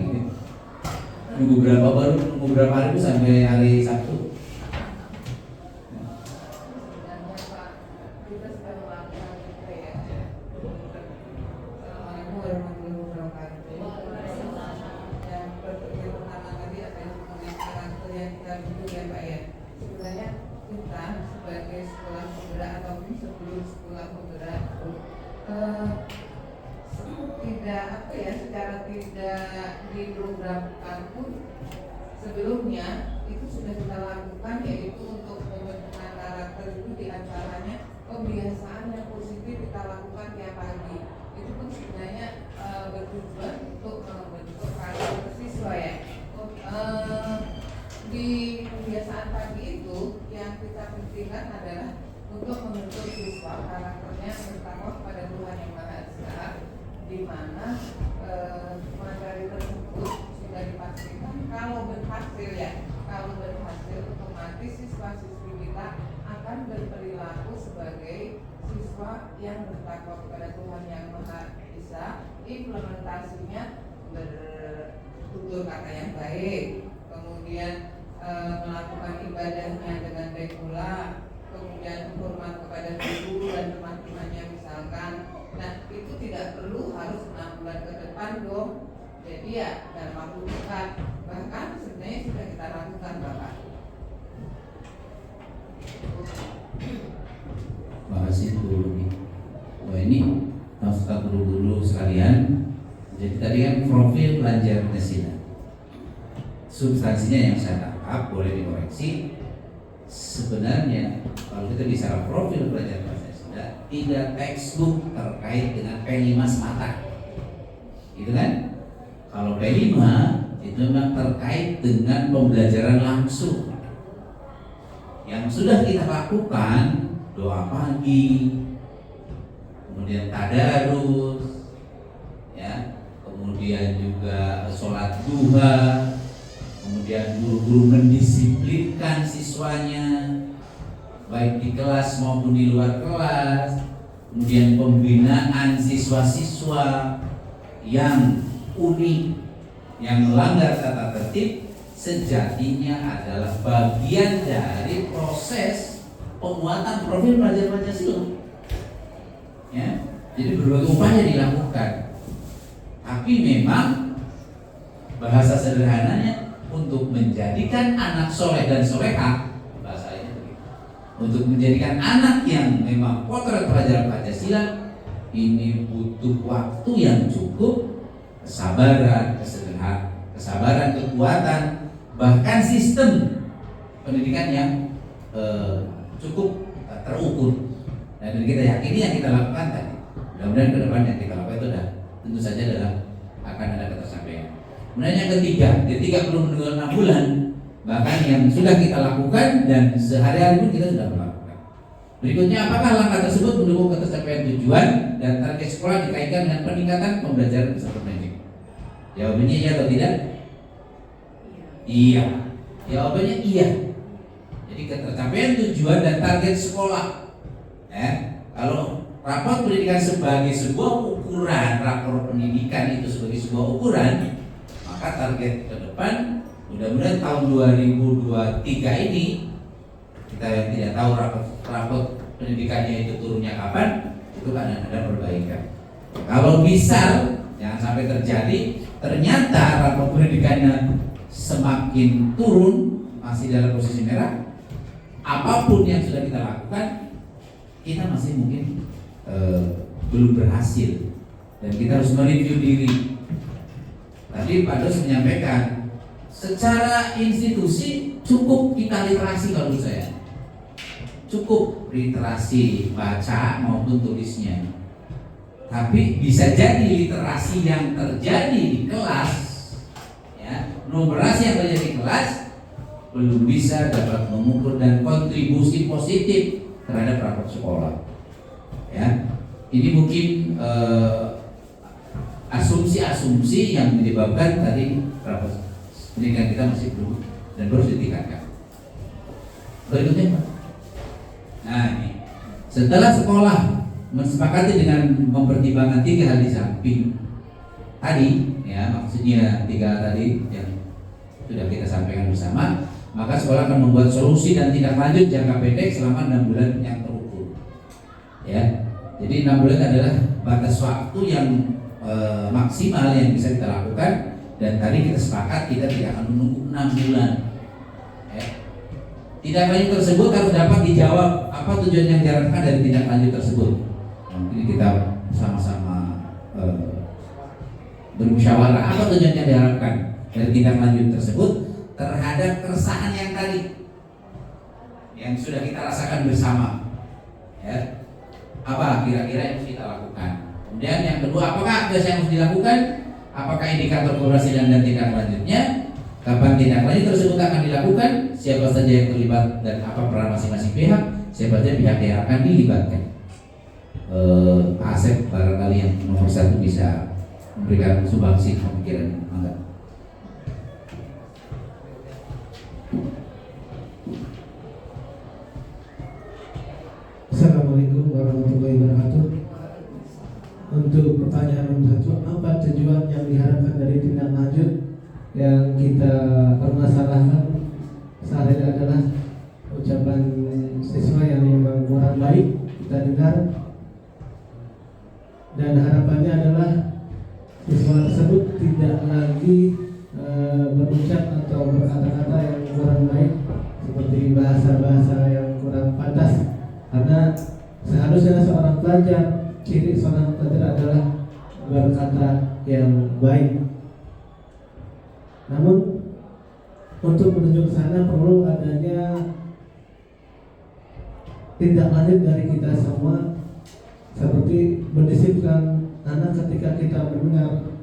Nunggu berapa hari itu sampai hari Sabtu? Sebelumnya itu sudah kita lakukan, yaitu untuk pembentukan karakter itu diantaranya pembiasaan yang positif kita lakukan tiap pagi. Itu pun sebenarnya bertujuan untuk membentuk karakter siswa ya. Di pembiasaan pagi itu yang kita pentingkan adalah untuk membentuk siswa karakternya bertakwa kepada Tuhan Yang Maha Esa, di mana materi tersebut sudah dipastikan kalau berhasil otomatis siswa-siswi kita akan berperilaku sebagai siswa yang bertakwa kepada Tuhan Yang Maha Esa. Implementasinya bertutur kata yang baik, kemudian melakukan ibadahnya dengan baik pula, kemudian hormat kepada guru dan teman-temannya misalkan. Nah itu tidak perlu harus 6 bulan ke depan dong. Jadi ya dalam waktu dekat, bahkan sebenarnya sudah kita lakukan Bapak. Terima kasih Bu Lumi. Wah ini Ustaz guru-guru sekalian. Jadi tadi kan profil pelajar Pancasila. Substansinya yang saya tangkap boleh dikoreksi. Sebenarnya kalau kita bicara profil pelajar Pancasila, tidak textbook terkait dengan P5 semata, gitu kan? Kalau P5 itu memang terkait dengan pembelajaran langsung yang sudah kita lakukan, doa pagi, kemudian tadarus, ya, kemudian juga sholat duha, kemudian guru-guru mendisiplinkan siswanya baik di kelas maupun di luar kelas, kemudian pembinaan siswa-siswa yang unik, yang melanggar tata tertib, sejatinya adalah bagian dari proses penguatan profil pelajar Pancasila. Ya, jadi berbagai upaya dilakukan, tapi memang bahasa sederhananya untuk menjadikan anak soleh dan solehah, bahasanya begitu, untuk menjadikan anak yang memang potret pelajaran Pancasila, ini butuh waktu yang cukup, kesabaran, kesabaran, kekuatan, bahkan sistem pendidikan yang cukup terukur. Dan kita yakini yang kita lakukan tadi, mudah-mudahan ke depan yang kita lakukan itu tentu saja akan ada ketersampaian. Kemudian yang ketiga belum menunggu 6 bulan, bahkan yang sudah kita lakukan dan sehari-hari pun kita sudah melakukan. Berikutnya, apakah langkah tersebut mendukung ketercapaian tujuan dan target sekolah dikaitkan dengan peningkatan pembelajaran peserta didik? Jawabannya iya atau tidak? Iya. Jawabannya iya. Jadi ketercapaian tujuan dan target sekolah. Kalau rapor pendidikan sebagai sebuah ukuran, rapor pendidikan itu sebagai sebuah ukuran, maka target ke depan mudah-mudahan tahun 2023 ini, kita yang tidak tahu rapor pendidikannya itu turunnya kapan, itu kan ada perbaikan. Kalau bisa jangan sampai terjadi ternyata rapor pendidikannya semakin turun, masih dalam posisi merah, apapun yang sudah kita lakukan, kita masih mungkin belum berhasil, dan kita harus mereview diri. Tadi Pak Dos menyampaikan, secara institusi cukup kita literasi kalau menurut saya, cukup literasi baca maupun tulisnya. Tapi bisa jadi literasi yang terjadi di kelas, ya, numerasi yang terjadi di kelas belum bisa dapat mengukur dan kontribusi positif terhadap rapor sekolah. Ya, ini mungkin asumsi-asumsi yang menyebabkan tadi rapor pendidikan kita masih belum dan terus ditingkatkan. Berikutnya Pak. Nah ini, setelah sekolah mensepakati dengan mempertimbangkan 3 hal di samping tadi, ya maksudnya 3 hal tadi yang sudah kita sampaikan bersama, maka sekolah akan membuat solusi dan tindak lanjut jangka pendek selama 6 bulan yang terukur. Ya, jadi 6 bulan adalah batas waktu yang maksimal yang bisa kita lakukan, dan tadi kita sepakat kita tidak akan menunggu 6 bulan. Ya. Tindak lanjut tersebut harus dapat dijawab apa tujuan yang diharapkan dari tindak lanjut tersebut. Mungkin kita sama-sama bermusyawarah apa tujuan yang diharapkan dari tindak lanjut tersebut terhadap keresahan yang tadi yang sudah kita rasakan bersama. Ya. Apa kira-kira yang harus kita lakukan? Kemudian yang kedua, apakah akses yang harus dilakukan? Apakah indikator keberhasilan dan tindak lanjutnya? Kapan tindak lanjut tersebut akan dilakukan? Siapa saja yang terlibat dan apa peran masing-masing pihak? Siapa saja pihak yang akan dilibatkan? Pak Asep barangkali yang nomor 1 bisa memberikan sumbangsi pemikiran. Enggak. Assalamualaikum warahmatullahi wabarakatuh. Untuk pertanyaan nomor 1, apa tujuan yang diharapkan dari tindak lanjut yang kita permasalahkan saat ini adalah ucapan siswa yang memang kurang baik kita dengar, dan harapannya adalah siswa tersebut tidak lagi berucap atau berkata-kata yang kurang baik seperti bahasa-bahasa yang kurang pantas, karena seharusnya seorang pelajar, ciri seorang pelajar adalah berkata yang baik. Namun untuk menuju ke sana perlu adanya tindak lanjut dari kita semua, seperti mendisiplinkan anak ketika kita mendengar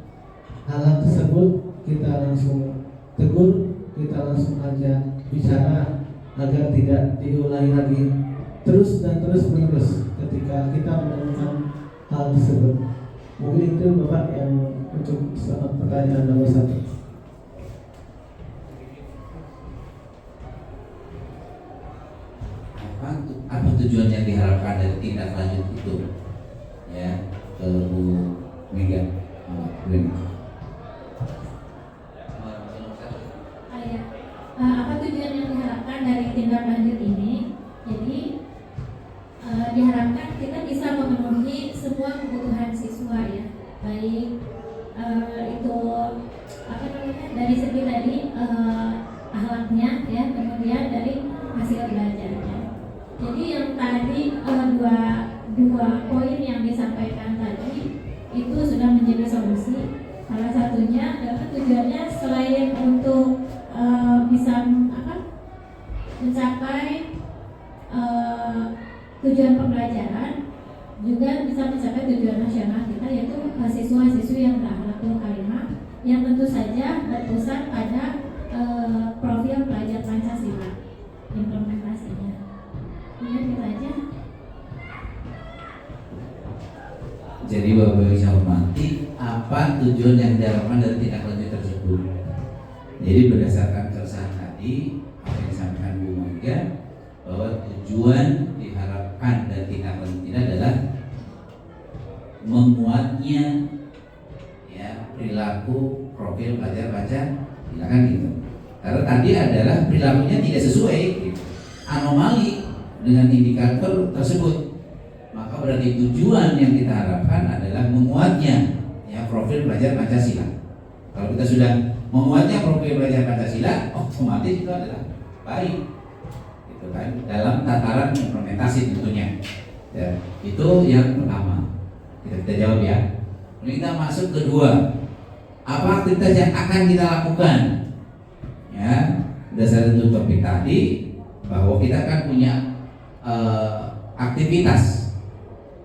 hal-hal tersebut, kita langsung tegur, kita langsung ajak bicara agar tidak diulangi lagi terus dan terus menerus ketika kita menemukan hal tersebut. Mungkin itu Bapak yang untuk pertanyaan nomor 1. Apa tujuan yang diharapkan dari tindak lanjut itu? Ya, ke Bu Mega. Apa tujuan yang diharapkan dari tindak lanjut ini? Jadi diharapkan kita bisa memenuhi semua kebutuhan siswa, ya, baik itu apa namanya, dari segi tadi akhlaknya, ya, kemudian dari hasil belajarnya. Jadi yang tadi dua poin yang disampaikan tadi itu sudah menjadi solusi. Salah satunya adalah tujuannya selain untuk bisa mencapai tujuan pembelajaran, juga bisa mencapai tujuan nasional kita, yaitu siswa-siswi yang berakhlakul karimah, yang tentu saja berpusat pada profil pelajar Pancasila implementasinya. Kemudian kita aja. Jadi Bapak Ibu saya hormati, apa tujuan yang diharapkan dari tindak lanjut tersebut? Jadi berdasarkan keresahan tadi tadi apa yang disampaikan Bu Monika, bahwa tujuan diharapkan dan tindakan ini adalah menguatnya ya perilaku profil pelajar baca silakan gitu. Karena tadi adalah perilakunya tidak sesuai gitu. Anomali dengan indikator tersebut. Maka berarti tujuan yang kita harapkan adalah menguatnya ya profil pelajar Pancasila. Kalau kita sudah menguatnya profil pelajar Pancasila, otomatis itu adalah baik. Gitu kan? Dalam tataran implementasi tentunya. Ya, itu yang pertama. Kita jawab ya. Lalu kita masuk kedua. Apa aktivitas yang akan kita lakukan? Ya, berdasarkan topik tadi bahwa kita kan punya aktivitas.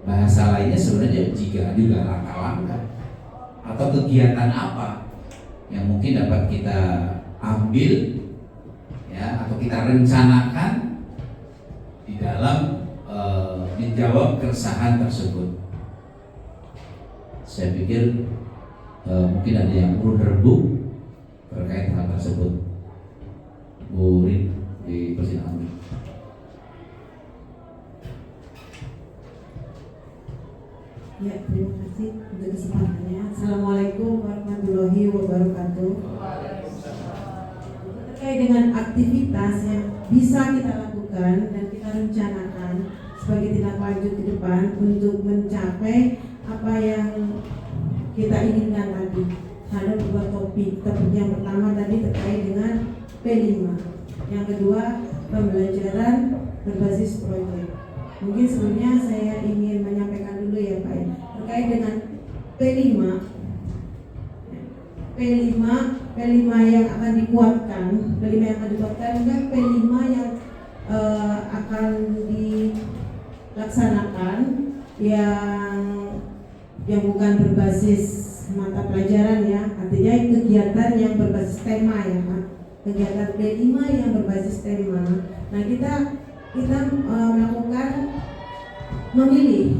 Bahasa lainnya sebenarnya jika juga langkah-langkah atau kegiatan apa yang mungkin dapat kita ambil ya atau kita rencanakan di dalam menjawab keresahan tersebut. Saya pikir mungkin ada yang perlu dirembuk terkait hal tersebut. Bu Rin di persidangan. Ya, terima kasih untuk kesempatannya. Assalamualaikum warahmatullahi wabarakatuh. Terkait dengan aktivitas yang bisa kita lakukan dan kita rencanakan sebagai tindak lanjut ke depan untuk mencapai apa yang kita inginkan tadi. Ada dua topik. Topik yang pertama tadi terkait dengan P5. Yang kedua, pembelajaran berbasis proyek. Mungkin sebelumnya saya ingin menyampaikan dulu ya Pak ya, terkait dengan P5 yang akan dikuatkan. P5 yang akan dikuatkan kan P5 yang akan dilaksanakan yang bukan berbasis mata pelajaran ya, artinya kegiatan yang berbasis tema ya Pak. Kegiatan P5 yang berbasis tema. Nah kita melakukan memilih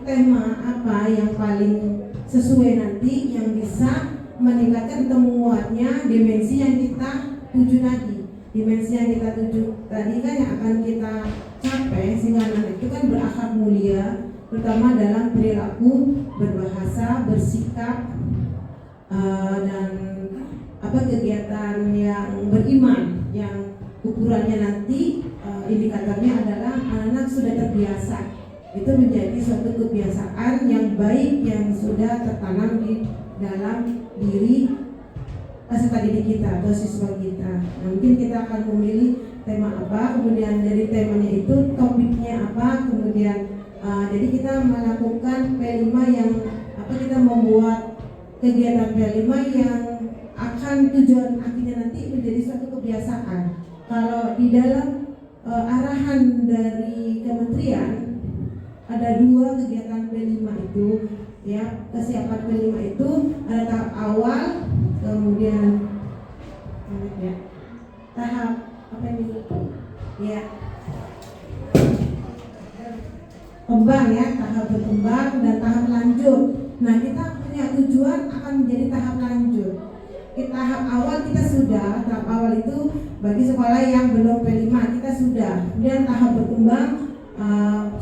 tema apa yang paling sesuai nanti yang bisa meningkatkan atau menguatnya dimensi yang kita tuju tadi. Dimensi yang kita tuju tadi kan yang akan kita capai sehingga anak itu kan berakhlak mulia, terutama dalam perilaku, berbahasa, bersikap dan kegiatan yang beriman yang ukurannya nanti indikatornya adalah anak-anak sudah terbiasa. Itu menjadi suatu kebiasaan yang baik yang sudah tertanam di dalam diri peserta didik kita atau siswa kita. Nah, mungkin kita akan memilih tema apa, kemudian dari temanya itu topiknya apa, kemudian jadi kita melakukan P5 yang kita membuat kegiatan P5 yang akan tujuan akhirnya nanti menjadi suatu kebiasaan. Kalau di dalam arahan dari kementerian ada dua kegiatan P5 itu ya, kesiapan P5 itu ada tahap awal, kemudian ya, tahap apa ini ya kembang ya, tahap berkembang dan tahap lanjut. Nah kita punya tujuan akan menjadi tahap lanjut. Di tahap awal kita sudah, tahap awal itu bagi sekolah yang belum P5 kita sudah. Kemudian tahap berkembang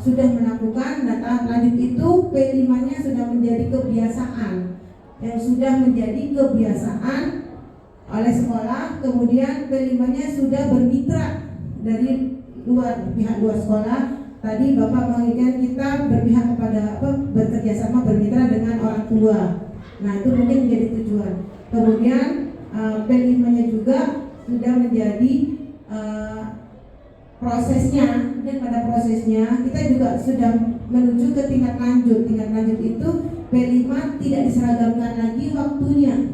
sudah melakukan, dan tahap lanjut itu P5-nya sudah menjadi kebiasaan. Yang sudah menjadi kebiasaan oleh sekolah, kemudian P5-nya sudah bermitra dari pihak luar sekolah. Tadi Bapak mengingatkan kita berpihak kepada bekerja sama, bermitra dengan orang tua. Nah itu mungkin menjadi tujuan. Kemudian P5-nya juga sudah menjadi prosesnya, dan pada prosesnya kita juga sudah menuju ke tingkat lanjut. Tingkat lanjut itu P5 tidak diseragamkan lagi waktunya.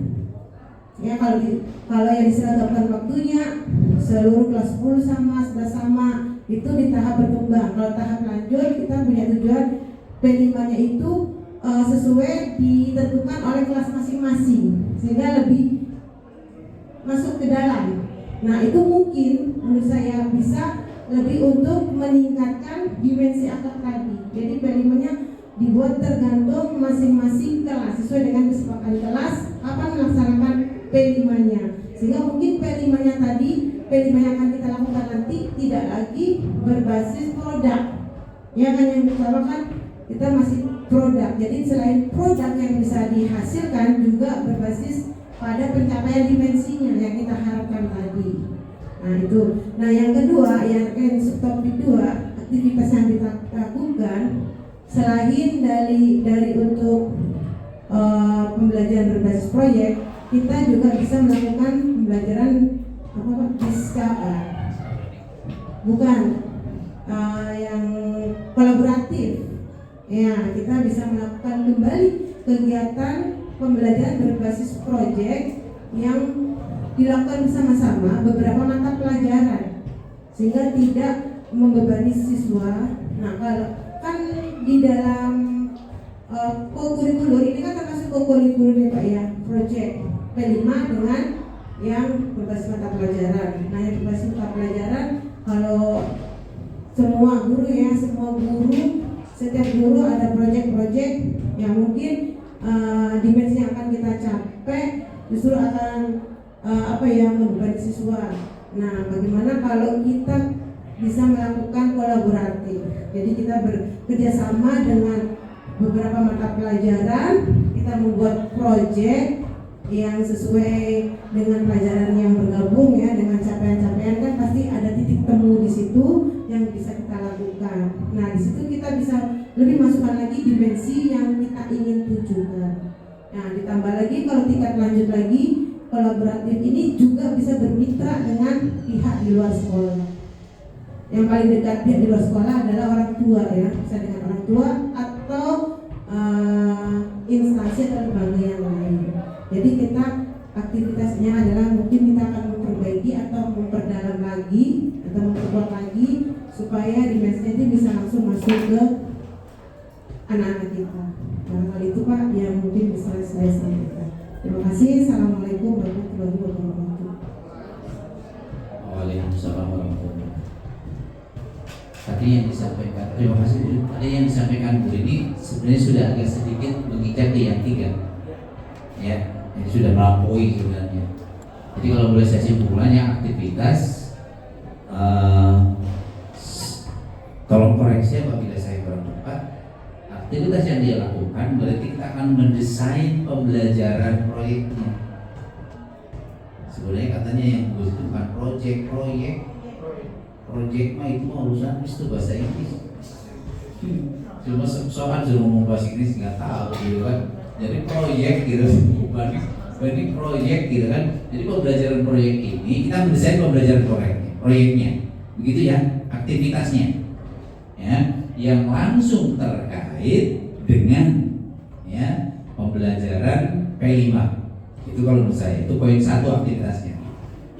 Ya kalau yang diseragamkan waktunya seluruh kelas 10 sama, 11 sama, itu di tahap berkembang. Kalau tahap lanjut kita punya tujuan P5-nya itu sesuai ditentukan oleh kelas masing-masing sehingga lebih masuk ke dalam. Nah itu mungkin menurut saya bisa lebih untuk meningkatkan dimensi akhlak tadi. Jadi P5-nya dibuat tergantung masing-masing kelas sesuai dengan kesepakatan kelas kapan melaksanakan P5-nya, Sehingga mungkin P5-nya tadi, P5 yang akan kita lakukan nanti tidak lagi berbasis produk. Ya kan, yang pertama kan kita masih produk. Jadi selain produk yang bisa dihasilkan juga berbasis pada pencapaian dimensinya yang kita harapkan tadi. Nah itu. Nah yang kedua, yang subtopik 2, aktivitas yang kita lakukan selain dari untuk pembelajaran berbasis proyek, kita juga bisa melakukan pembelajaran yang kolaboratif. Ya, kita bisa melakukan kembali kegiatan pembelajaran berbasis proyek yang dilakukan bersama-sama beberapa mata pelajaran sehingga tidak membebani siswa. Nah, kalau kan di dalam co-curricular ini kan termasuk co-curricular ya Pak ya, proyek P5 dengan yang berbasis mata pelajaran. Nah, yang berbasis mata pelajaran kalau semua guru, setiap guru ada proyek-proyek yang mungkin dimensi yang akan kita capai justru akan membebani siswa. Nah, bagaimana kalau kita bisa melakukan kolaboratif? Jadi kita bekerja sama dengan beberapa mata pelajaran, kita membuat proyek yang sesuai dengan pelajaran yang bergabung ya, dengan capaian-capaian kan pasti ada titik temu di situ yang bisa kita lakukan. Nah, di situ kita bisa lebih masukkan lagi dimensi yang kita ingin tujukan. Nah, ditambah lagi kalau tingkat lanjut lagi, kolaboratif ini juga bisa bermitra dengan pihak di luar sekolah. Yang paling dekat pihak di luar sekolah adalah orang tua ya, bisa dengan orang tua atau instansi atau lembaga yang lain. Jadi kita aktivitasnya adalah mungkin kita akan memperbaiki atau memperdalam lagi atau memperkuat lagi supaya dimensinya itu bisa langsung masuk ke anak-anak kita. Barangkali itu Pak yang mungkin bisa saya sampaikan. Terima kasih. Assalamualaikum warahmatullahi wabarakatuh. Waalaikumsalam warahmatullahi wabarakatuh. Tadi yang disampaikan, terima kasih Bu. Tadi yang disampaikan Bu ini sebenarnya sudah agak sedikit menginjak di yang 3, ya, ini sudah melampaui sebenarnya. Jadi kalau boleh saya simpulkannya aktivitas, tolong koreksi apabila saya kurang tepat. Aktivitas yang dia lakukan berarti kita akan mendesain pembelajaran proyeknya. Sebenarnya katanya yang bagus itu bukan proyek mah itu urusan itu bahasa Inggris. Cuma soal suruh ngomong bahasa Inggris nggak tahu gitu kan. Jadi proyek gitu, bukan proyek gitu kan. Jadi pembelajaran proyek ini kita mendesain pembelajaran proyeknya, begitu ya, aktivitasnya, ya, yang langsung terkait dengan ya pembelajaran P5. Itu kalau menurut saya itu poin 1 aktivitasnya.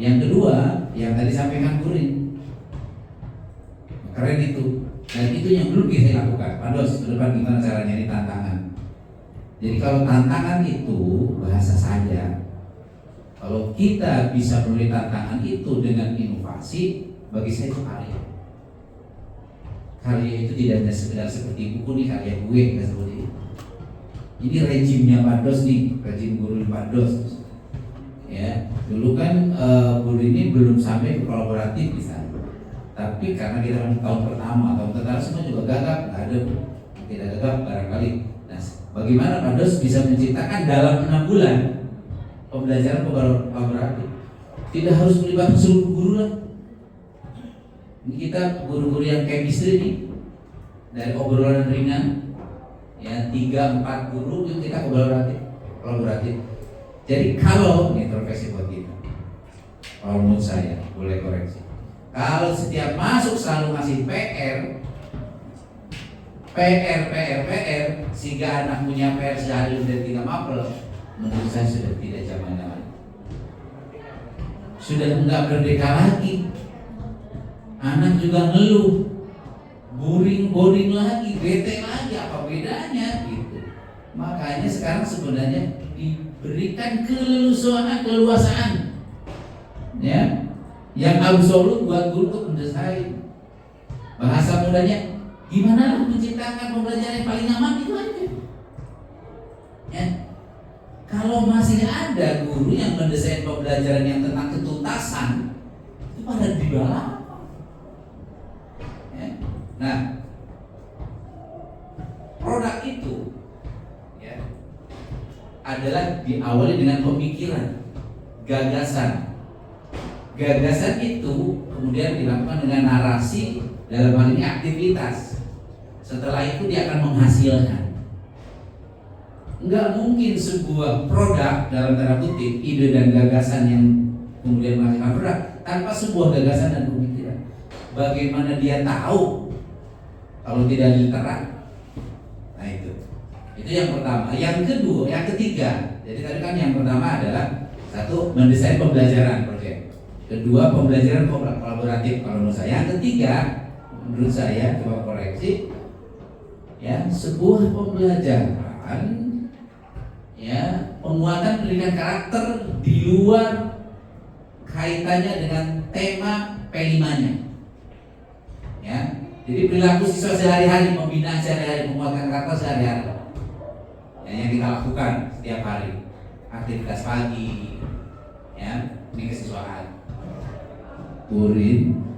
Yang kedua yang tadi sampaikan Kurin. Keren itu, dan itu yang belum kita lakukan. Pados, ke depan gimana caranya ini tantangan. Jadi kalau tantangan itu bahasa saja. Kalau kita bisa melalui tantangan itu dengan inovasi, bagi saya itu karya. Karya itu tidak hanya sekedar seperti buku nih, karya gue nggak seperti itu. Ini rejimnya Pados nih, rejim guru Pados. Ya, dulu kan guru ini belum sampai ke kolaboratif misalnya. Tapi karena kita tahun pertama semua juga gagap, nggak ada tidak gagap barangkali. Nah, bagaimana Pados bisa menciptakan dalam 6 bulan pembelajaran kolaboratif? Tidak harus melibatkan seluruh guru lah. Ini kita guru-guru yang chemistry nih, dari obrolan ringan, ya 3-4 guru itu kita kolaboratif. Jadi kalau ini profesi buat kita, kalau menurut saya boleh koreksi. Kalau setiap masuk selalu ngasih PR, sehingga anak punya PR sehari udah 3 mapel, menurut saya sudah tidak zaman lagi. Sudah enggak merdeka lagi. Anak juga ngeluh, boring lagi, bete lagi, apa bedanya gitu. Makanya sekarang sebenarnya diberikan keleluasaan, ya. Yang absolut buat guru untuk mendesain. Bahasa mudanya gimana menciptakan pembelajaran yang paling aman itu aja. Ya. Kalau masih ada guru yang mendesain pembelajaran yang tentang ketuntasan, itu pada di bawah. Ya. Nah, produk itu ya adalah diawali dengan pemikiran, gagasan. Gagasan itu kemudian dilakukan dengan narasi, dalam hal ini aktivitas. Setelah itu dia akan menghasilkan. Enggak mungkin sebuah produk dalam tanda kutip, ide dan gagasan yang kemudian menghasilkan produk tanpa sebuah gagasan dan pemikiran. Bagaimana dia tahu kalau tidak literat? Nah itu yang pertama. Yang ketiga. Jadi tadi kan yang pertama adalah satu, mendesain pembelajaran proyek. Kedua, pembelajaran kolaboratif kalau menurut saya. Yang ketiga, menurut saya, coba koreksi, ya, sebuah pembelajaran, ya, penguatan pendidikan karakter di luar kaitannya dengan tema P5-nya. Ya, jadi perilaku siswa sehari-hari, pembinaan sehari-hari, penguatan karakter sehari-hari, ya, yang kita lakukan setiap hari, aktivitas pagi, ya, ini kesiswaan. Urin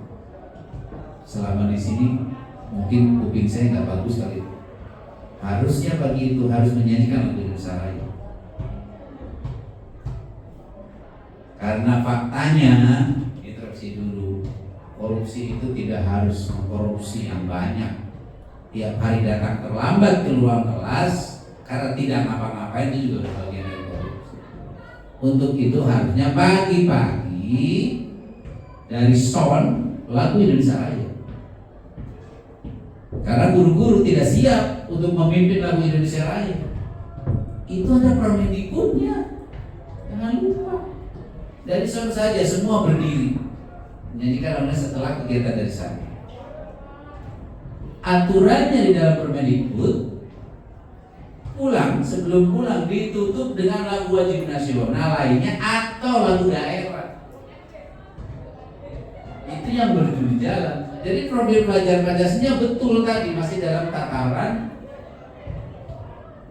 selama di sini mungkin kuping saya nggak bagus kali. Harusnya pagi itu harus menyanyikan lagu Indonesia Raya. Karena faktanya, interupsi dulu, korupsi itu tidak harus korupsi yang banyak. Tiap hari datang terlambat ke ruang kelas karena tidak ngapa-ngapain, itu juga bagian dari korupsi. Untuk itu harusnya pagi-pagi dari SON lagu Indonesia Raya. Karena guru-guru tidak siap untuk memimpin lagu Indonesia Raya. Itu ada Permendikbudnya, jangan lupa. Dari SON saja semua berdiri menyanyikan lagu setelah kegiatan dari sana. Aturannya di dalam Permendikbud, sebelum pulang ditutup dengan lagu wajib nasional lainnya atau lagu daerah. Itu yang berdiri jalan. Jadi program belajar Pancasila betul tadi masih dalam tataran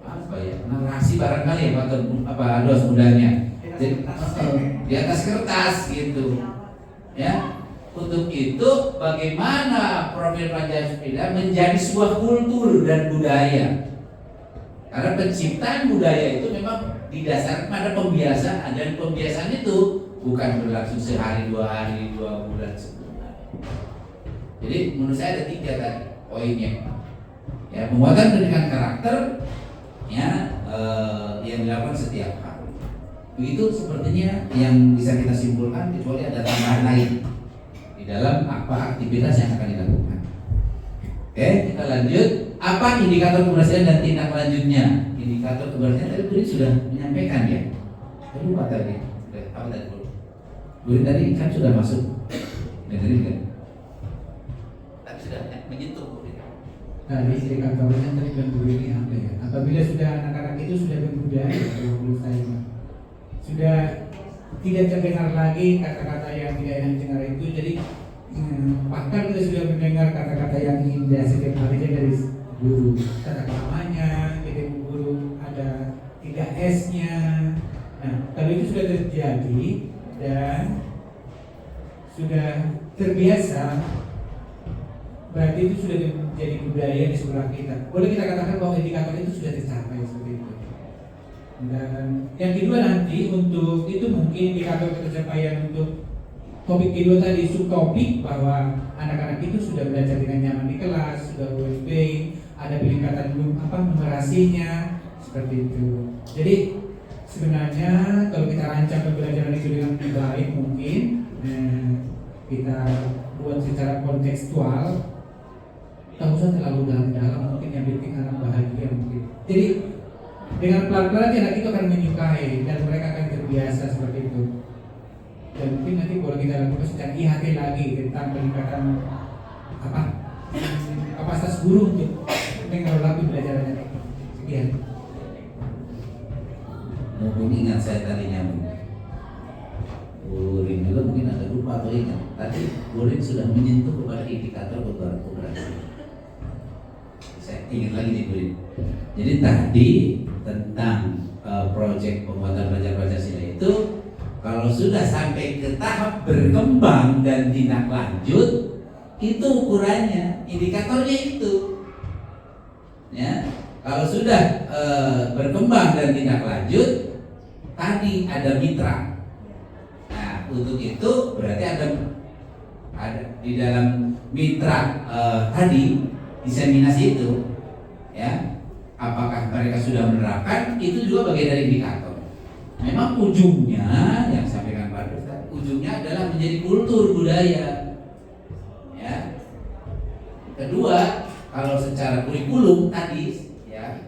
apa ya, narasi barangkali ya, apa dos mudanya. Jadi di atas kertas gitu. Ya. Untuk itu bagaimana program Pancasila menjadi sebuah kultur dan budaya. Karena penciptaan budaya itu memang didasarkan pada pembiasaan, dan pembiasaan itu bukan berlangsung sehari, 2 hari, 2 bulan, sebulan. Jadi menurut saya ada 3 tadi poinnya. Ya, penguatan pendidikan karakter, ya, yang dilakukan setiap hari. Begitu sepertinya yang bisa kita simpulkan, kecuali ada tambahan lain di dalam apa aktivitas yang akan dilakukan. Oke, kita lanjut. Apa indikator keberhasilan dan tindak lanjutnya? Indikator keberhasilan tadi Burin sudah menyampaikan ya. Saya lupa tadi. Apa tadi Burin tadi kan sudah masuk. Dengerin kan? Tapi sudah menyentuh Burin. Tadi indikatornya tadi kan Burin apa ya? Apabila sudah anak-anak itu sudah berbudaya, kalau menurut saya sudah tidak terdengar lagi kata-kata yang tidak enak didengar itu. Jadi bahkan kita sudah mendengar kata-kata yang indah setiap harinya dari guru, tata keramanya, jadi guru ada 3S-nya. Nah, kalau itu sudah terjadi dan sudah terbiasa, berarti itu sudah menjadi budaya di sekolah kita. Boleh kita katakan bahwa indikator itu sudah tercapai seperti itu. Dan yang kedua nanti untuk itu mungkin indikator pencapaian untuk topik kedua tadi, subtopik bahwa anak-anak itu sudah belajar dengan nyaman di kelas, sudah well-being, ada peningkatan numerasinya, seperti itu. Jadi sebenarnya kalau kita rancang pembelajaran itu dengan baik mungkin kita buat secara kontekstual, tak usah terlalu dalam-dalam, mungkin yang penting anak bahagia mungkin. Jadi dengan pelan-pelan anak itu akan menyukai dan mereka akan terbiasa seperti itu. Dan mungkin nanti kalau kita lakukan secara IHT lagi tentang peningkatan kapasitas guru untuk mengelola pembelajarannya. Sekian. Mungkin ingat saya tadi nyambung. Burin juga mungkin ada lupa atau ingat. Tadi Burin sudah menyentuh kepada indikator keberhasilan. Saya ingat lagi nih Budi. Jadi tadi tentang proyek pembuatan belajar Pancasila itu, kalau sudah sampai ke tahap berkembang dan tindak lanjut, itu ukurannya, indikatornya itu. Ya, kalau sudah berkembang dan tindak lanjut, tadi ada mitra. Nah, untuk itu berarti ada di dalam mitra tadi diseminasi itu, ya, apakah mereka sudah menerapkan, itu juga bagian dari indikator. Memang ujungnya yang sampaikan Pak Dokter, ujungnya adalah menjadi kultur budaya. Ya. Kedua, kalau secara kurikulum tadi, ya,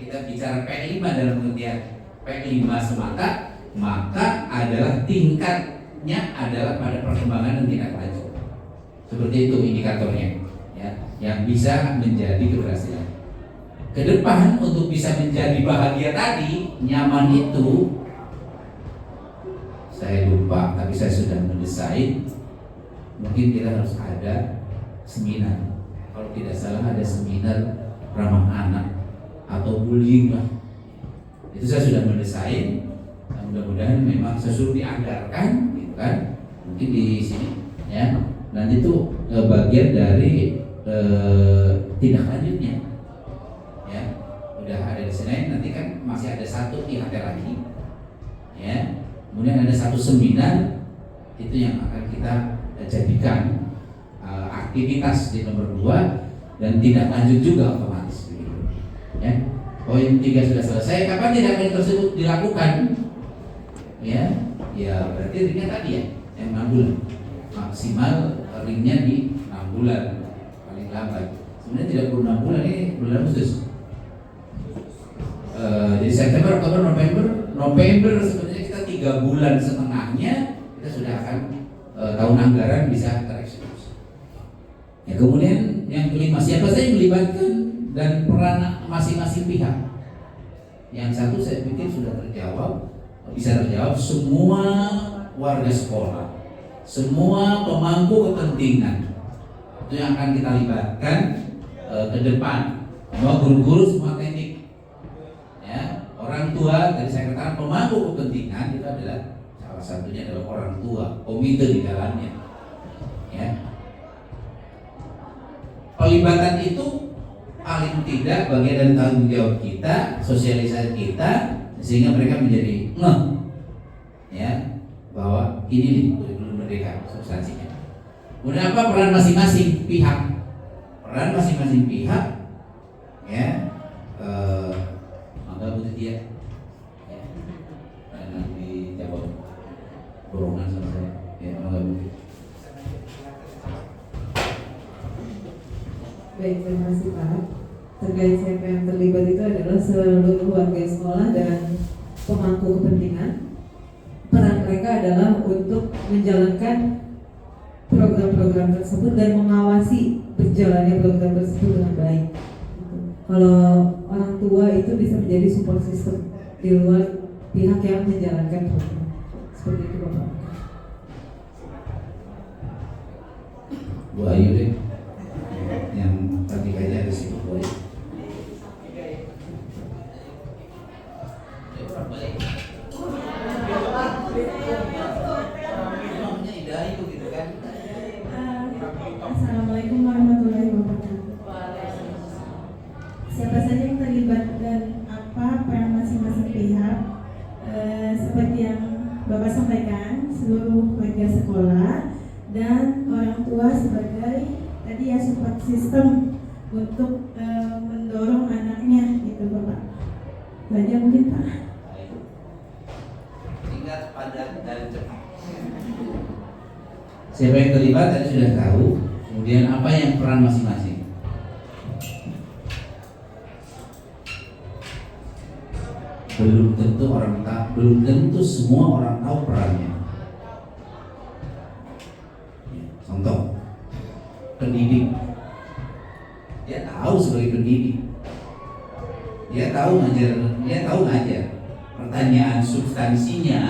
kita bicara P5 dalam pengertian P5 semata, maka adalah tingkatnya adalah pada perkembangan dan tindak lanjut. Seperti itu indikatornya, ya, yang bisa menjadi keberhasilan. Kedepan untuk bisa menjadi bahagia tadi, nyaman itu, saya lupa, tapi saya sudah mendesain. Mungkin kita harus ada seminar. Kalau tidak salah ada seminar ramah anak atau bullying lah. Itu saya sudah mendesain. Nah, mudah-mudahan memang sesuatu dianggarkan, gitu kan? Mungkin di sini, ya. Nanti itu bagian dari tindak lanjutnya, ya. Udah ada di sini, nanti kan masih ada satu IHT lagi, ya. Kemudian ada satu seminar, itu yang akan kita jadikan aktivitas di nomor 2 dan tindak lanjut juga otomatis, begitu. Ya. Poin 3 sudah selesai. Kapan tindak lanjut tersebut dilakukan? Ya, ya berarti ringnya tadi ya, yang 6 bulan. Maksimal ringnya di 6 bulan paling lambat. Sebenarnya tidak perlu 6 bulan, ini bulan Agustus. Jadi September, Oktober, November sebenarnya kita 3 bulan setengahnya kita sudah akan tahun anggaran bisa tereksekusi. Ya, kemudian yang kelima, siapa saja yang melibatkan dan peran masing-masing pihak. Yang satu saya pikir sudah terjawab, bisa terjawab, semua warga sekolah, semua pemangku kepentingan itu yang akan kita libatkan ke depan. Semua guru-guru, semua teknik, ya, orang tua, tadi saya katakan pemangku kepentingan itu adalah salah satunya adalah orang tua, komite di dalamnya, ya. Pelibatan itu paling tidak bagian dari tanggung jawab kita, sosialisasi kita, sehingga mereka menjadi ngeh, ya, bahwa ini nih kurikulum merdeka substansinya. Kemudian apa peran masing-masing pihak? Peran masing-masing pihak, ya, maka Bu Titia, ya, nanti jawab borongan sama saya, ya, maka Bu. Baik, terima kasih Pak. Terkait siapa yang terlibat itu adalah seluruh warga sekolah dan pemangku kepentingan. Peran mereka adalah untuk menjalankan program-program tersebut dan mengawasi berjalannya program tersebut dengan baik. Kalau orang tua itu bisa menjadi support system di luar pihak yang menjalankan program. Seperti itu Bapak. Bu Ayu deh, yang tadi kayaknya ada sibuk boleh. Assalamualaikum warahmatullahi wabarakatuh. Siapa saja yang terlibat dan apa peran masing-masing pihak? Seperti yang Bapak sampaikan, seluruh warga sekolah dan orang tua sebagai tadi ya support system untuk mendorong anaknya gitu Bapak. Baca mungkin Pak. Ingat, padat dan cepat. Siapa yang terlibat tadi sudah tahu. Kemudian apa yang peran masing-masing? Belum tentu semua orang tahu perannya. Contoh, pendidik, dia tahu sebagai pendidik, dia tahu ngajar. Pertanyaan substansinya,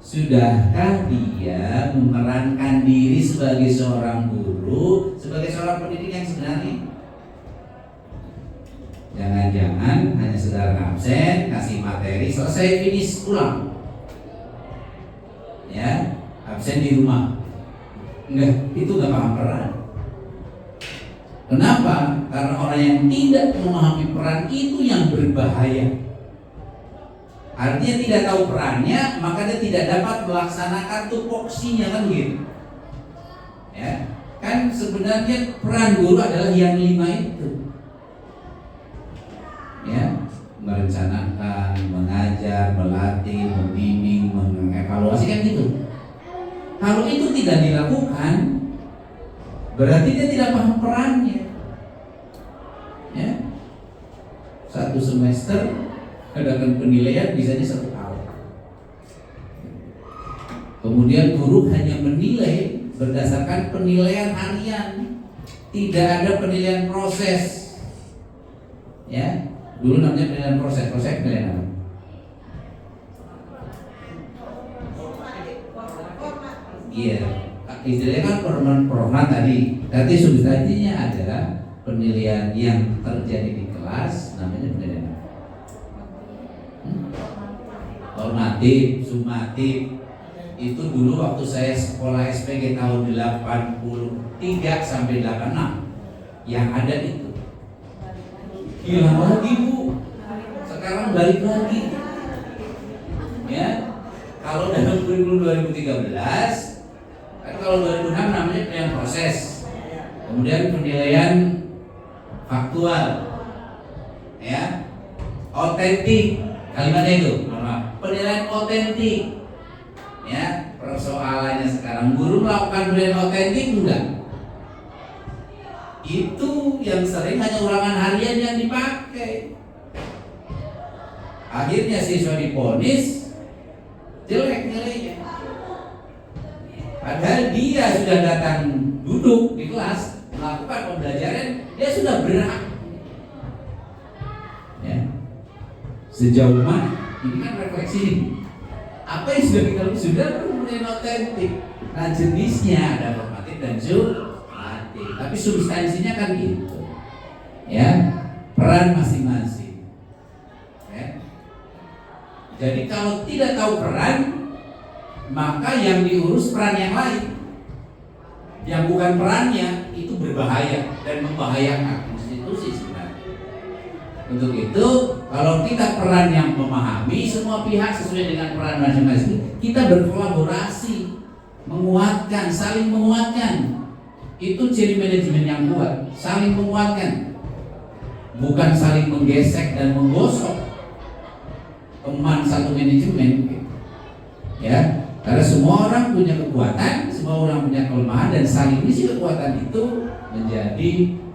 sudahkah dia memerankan diri sebagai seorang guru, sebagai seorang pendidik yang sebenarnya? Jangan-jangan hanya sekedar absen, kasih materi, selesai, finish, pulang. Ya, absen di rumah. Enggak, itu nggak paham peran. Kenapa? Karena orang yang tidak memahami peran itu yang berbahaya. Artinya tidak tahu perannya, maka dia tidak dapat melaksanakan tupoksinya, kan gitu. Ya, kan sebenarnya peran guru adalah yang 5 itu. Ya, merencanakan, mengajar, melatih, membimbing, mengevaluasi, kan gitu. Kalau itu tidak dilakukan, berarti dia tidak paham perannya. Ya, 1 semester adakan penilaian bisanya 1 tahun. Kemudian guru hanya menilai berdasarkan penilaian harian, tidak ada penilaian proses. Ya, dulu namanya penilaian proses penilaian apa? Iya, istilahnya kan format tadi. Nanti substansinya adalah penilaian yang terjadi di kelas, namanya penilaian apa? Formatif, sumatif. Itu dulu waktu saya sekolah SPG tahun 83 sampai 86 yang ada itu. Hilang lagi Bu, sekarang balik lagi. Ya, kalau dalam kurikulum 2013, kan kalau 2006 namanya penilaian proses, kemudian penilaian faktual, ya, otentik, kalimatnya itu, penilaian otentik. Ya, persoalannya sekarang guru melakukan penilaian otentik enggak? Itu yang sering hanya ulangan harian yang dipakai. Akhirnya siswa diponis jelek nilainya. Padahal dia sudah datang duduk di kelas melakukan pembelajaran, dia sudah berhak. Ya. Sejauh mana? Ini kan refleksi. Apa yang sudah kita lakukan sudah kemudian otentik. Nah, jenisnya ada formatif dan sumatif, tapi substansinya kan gitu. Ya, peran masing-masing. Ya. Jadi kalau tidak tahu peran, maka yang diurus peran yang lain. Yang bukan perannya itu berbahaya dan membahayakan institusi sebenarnya. Untuk itu, kalau kita peran yang memahami, semua pihak sesuai dengan peran masing-masing, kita berkolaborasi, menguatkan, saling menguatkan. Itu ciri manajemen yang kuat, saling menguatkan, bukan saling menggesek dan menggosok teman satu manajemen. Ya, karena semua orang punya kekuatan, semua orang punya kelemahan, dan saling isi kekuatan itu menjadi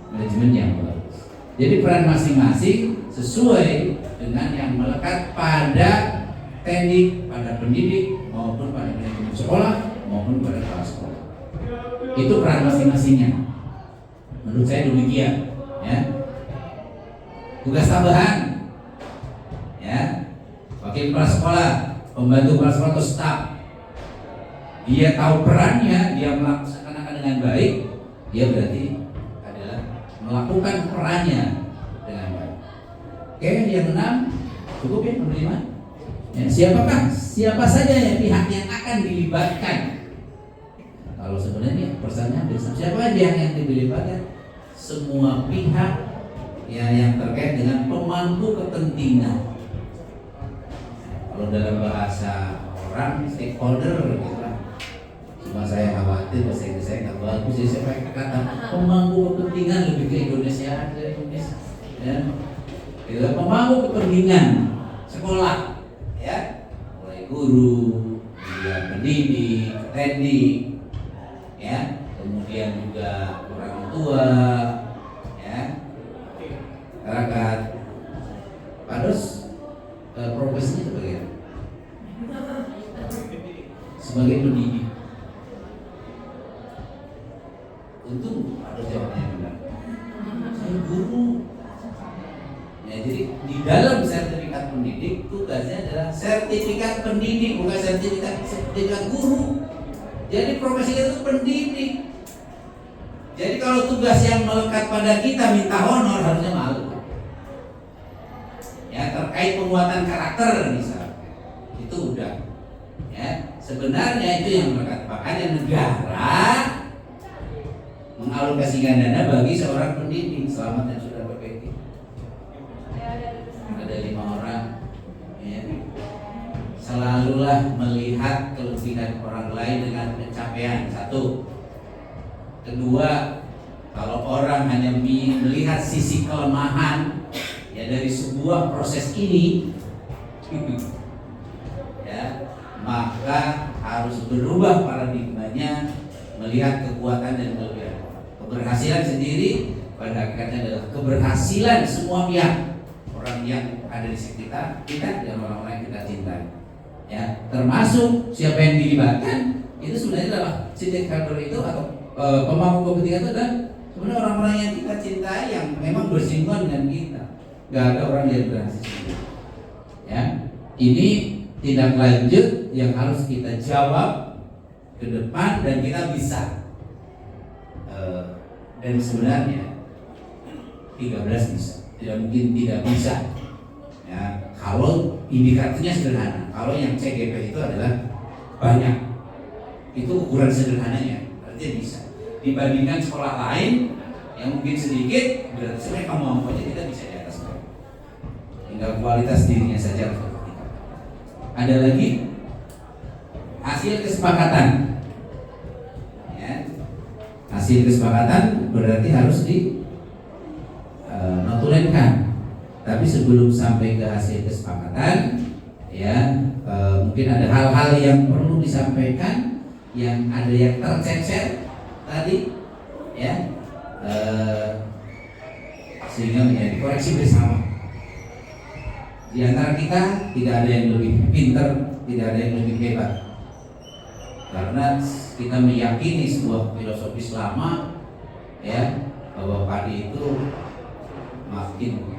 manajemen yang bagus. Jadi peran masing-masing sesuai dengan yang melekat pada teknik, pada pendidik, maupun pada manajemen sekolah, maupun pada kepala sekolah. Itu peran masing-masingnya. Menurut saya demikian. Ya. Tugas tambahan, ya, wakil kepala sekolah, pembantu kepala sekolah atau staf, dia tahu perannya, dia melaksanakan dengan baik, dia berarti adalah melakukan perannya dengan baik. Oke, yang 6 cukup ya, nomor 5. Ya, siapa saja ya pihak yang akan dilibatkan? Kalau sebenarnya pertanyaannya siapa aja yang dilibatkan? Semua pihak ya yang terkait dengan pemangku kepentingan. Kalau dalam bahasa orang stakeholder gitu lah. Cuma saya khawatir bahasa Inggris saya nggak bagus, jadi saya pakai kata pemangku kepentingan, lebih ke Indonesia aja Indonesia. Ya. Itu pemangku kepentingan sekolah, ya, mulai guru, kemudian pendidik, teknik, ya, kemudian juga orang tua, ya, masyarakat. Padahal profesinya sebagai apa? Sebagai pendidik. Untung ada jawabannya yang benar. Saya guru. Ya, jadi di dalam sertifikat pendidik tugasnya adalah sertifikat pendidik, bukan sertifikat guru. Jadi profesi itu pendidik. Jadi kalau tugas yang melekat pada kita minta honor harusnya malu. penguatan karakter misalnya, itu udah ya. Sebenarnya itu yang melekat, makanya negara mengalokasikan dana bagi seorang pendidik. Selamat yang sudah berpikir. Ada 5 orang ya. Selalulah melihat kelebihan orang lain dengan pencapaian. 1. Kedua, kalau orang hanya melihat sisi kelemahan ya dari sebuah proses ini ya, maka harus berubah paradigmanya, melihat kekuatan dan kelebihan. Keberhasilan sendiri pada hakikatnya adalah keberhasilan semua pihak, orang yang ada di sekitar kita dan orang-orang yang kita cintai. Ya, termasuk siapa yang dilibatkan, itu sebenarnya adalah stakeholder itu atau pemangku kepentingan itu adalah sebenarnya orang-orang yang kita cintai yang memang bersinggungan dengan kita. Gak ada orang yang berhasil sendiri. Ya, ini tindak lanjut yang harus kita jawab ke depan dan kita bisa. Dan sebenarnya 13 bisa, tidak mungkin tidak bisa. Ya, kalau indikatornya sederhana, kalau yang CGP itu adalah banyak, itu ukuran sederhananya, artinya bisa. Dibandingkan sekolah lain yang mungkin sedikit, berarti sebenarnya kemampuannya kita bisa di atas mereka. Tinggal kualitas dirinya saja harus diperhatikan. Ada lagi hasil kesepakatan. Ya, hasil kesepakatan berarti harus notulenkan. Tapi sebelum sampai ke hasil kesepakatan, ya mungkin ada hal-hal yang perlu disampaikan, yang ada yang tercecer tadi, ya sehingga menjadi koreksi bersama. Di antara kita tidak ada yang lebih pintar, tidak ada yang lebih hebat, karena kita meyakini sebuah filosofis lama, ya bahwa padi itu makin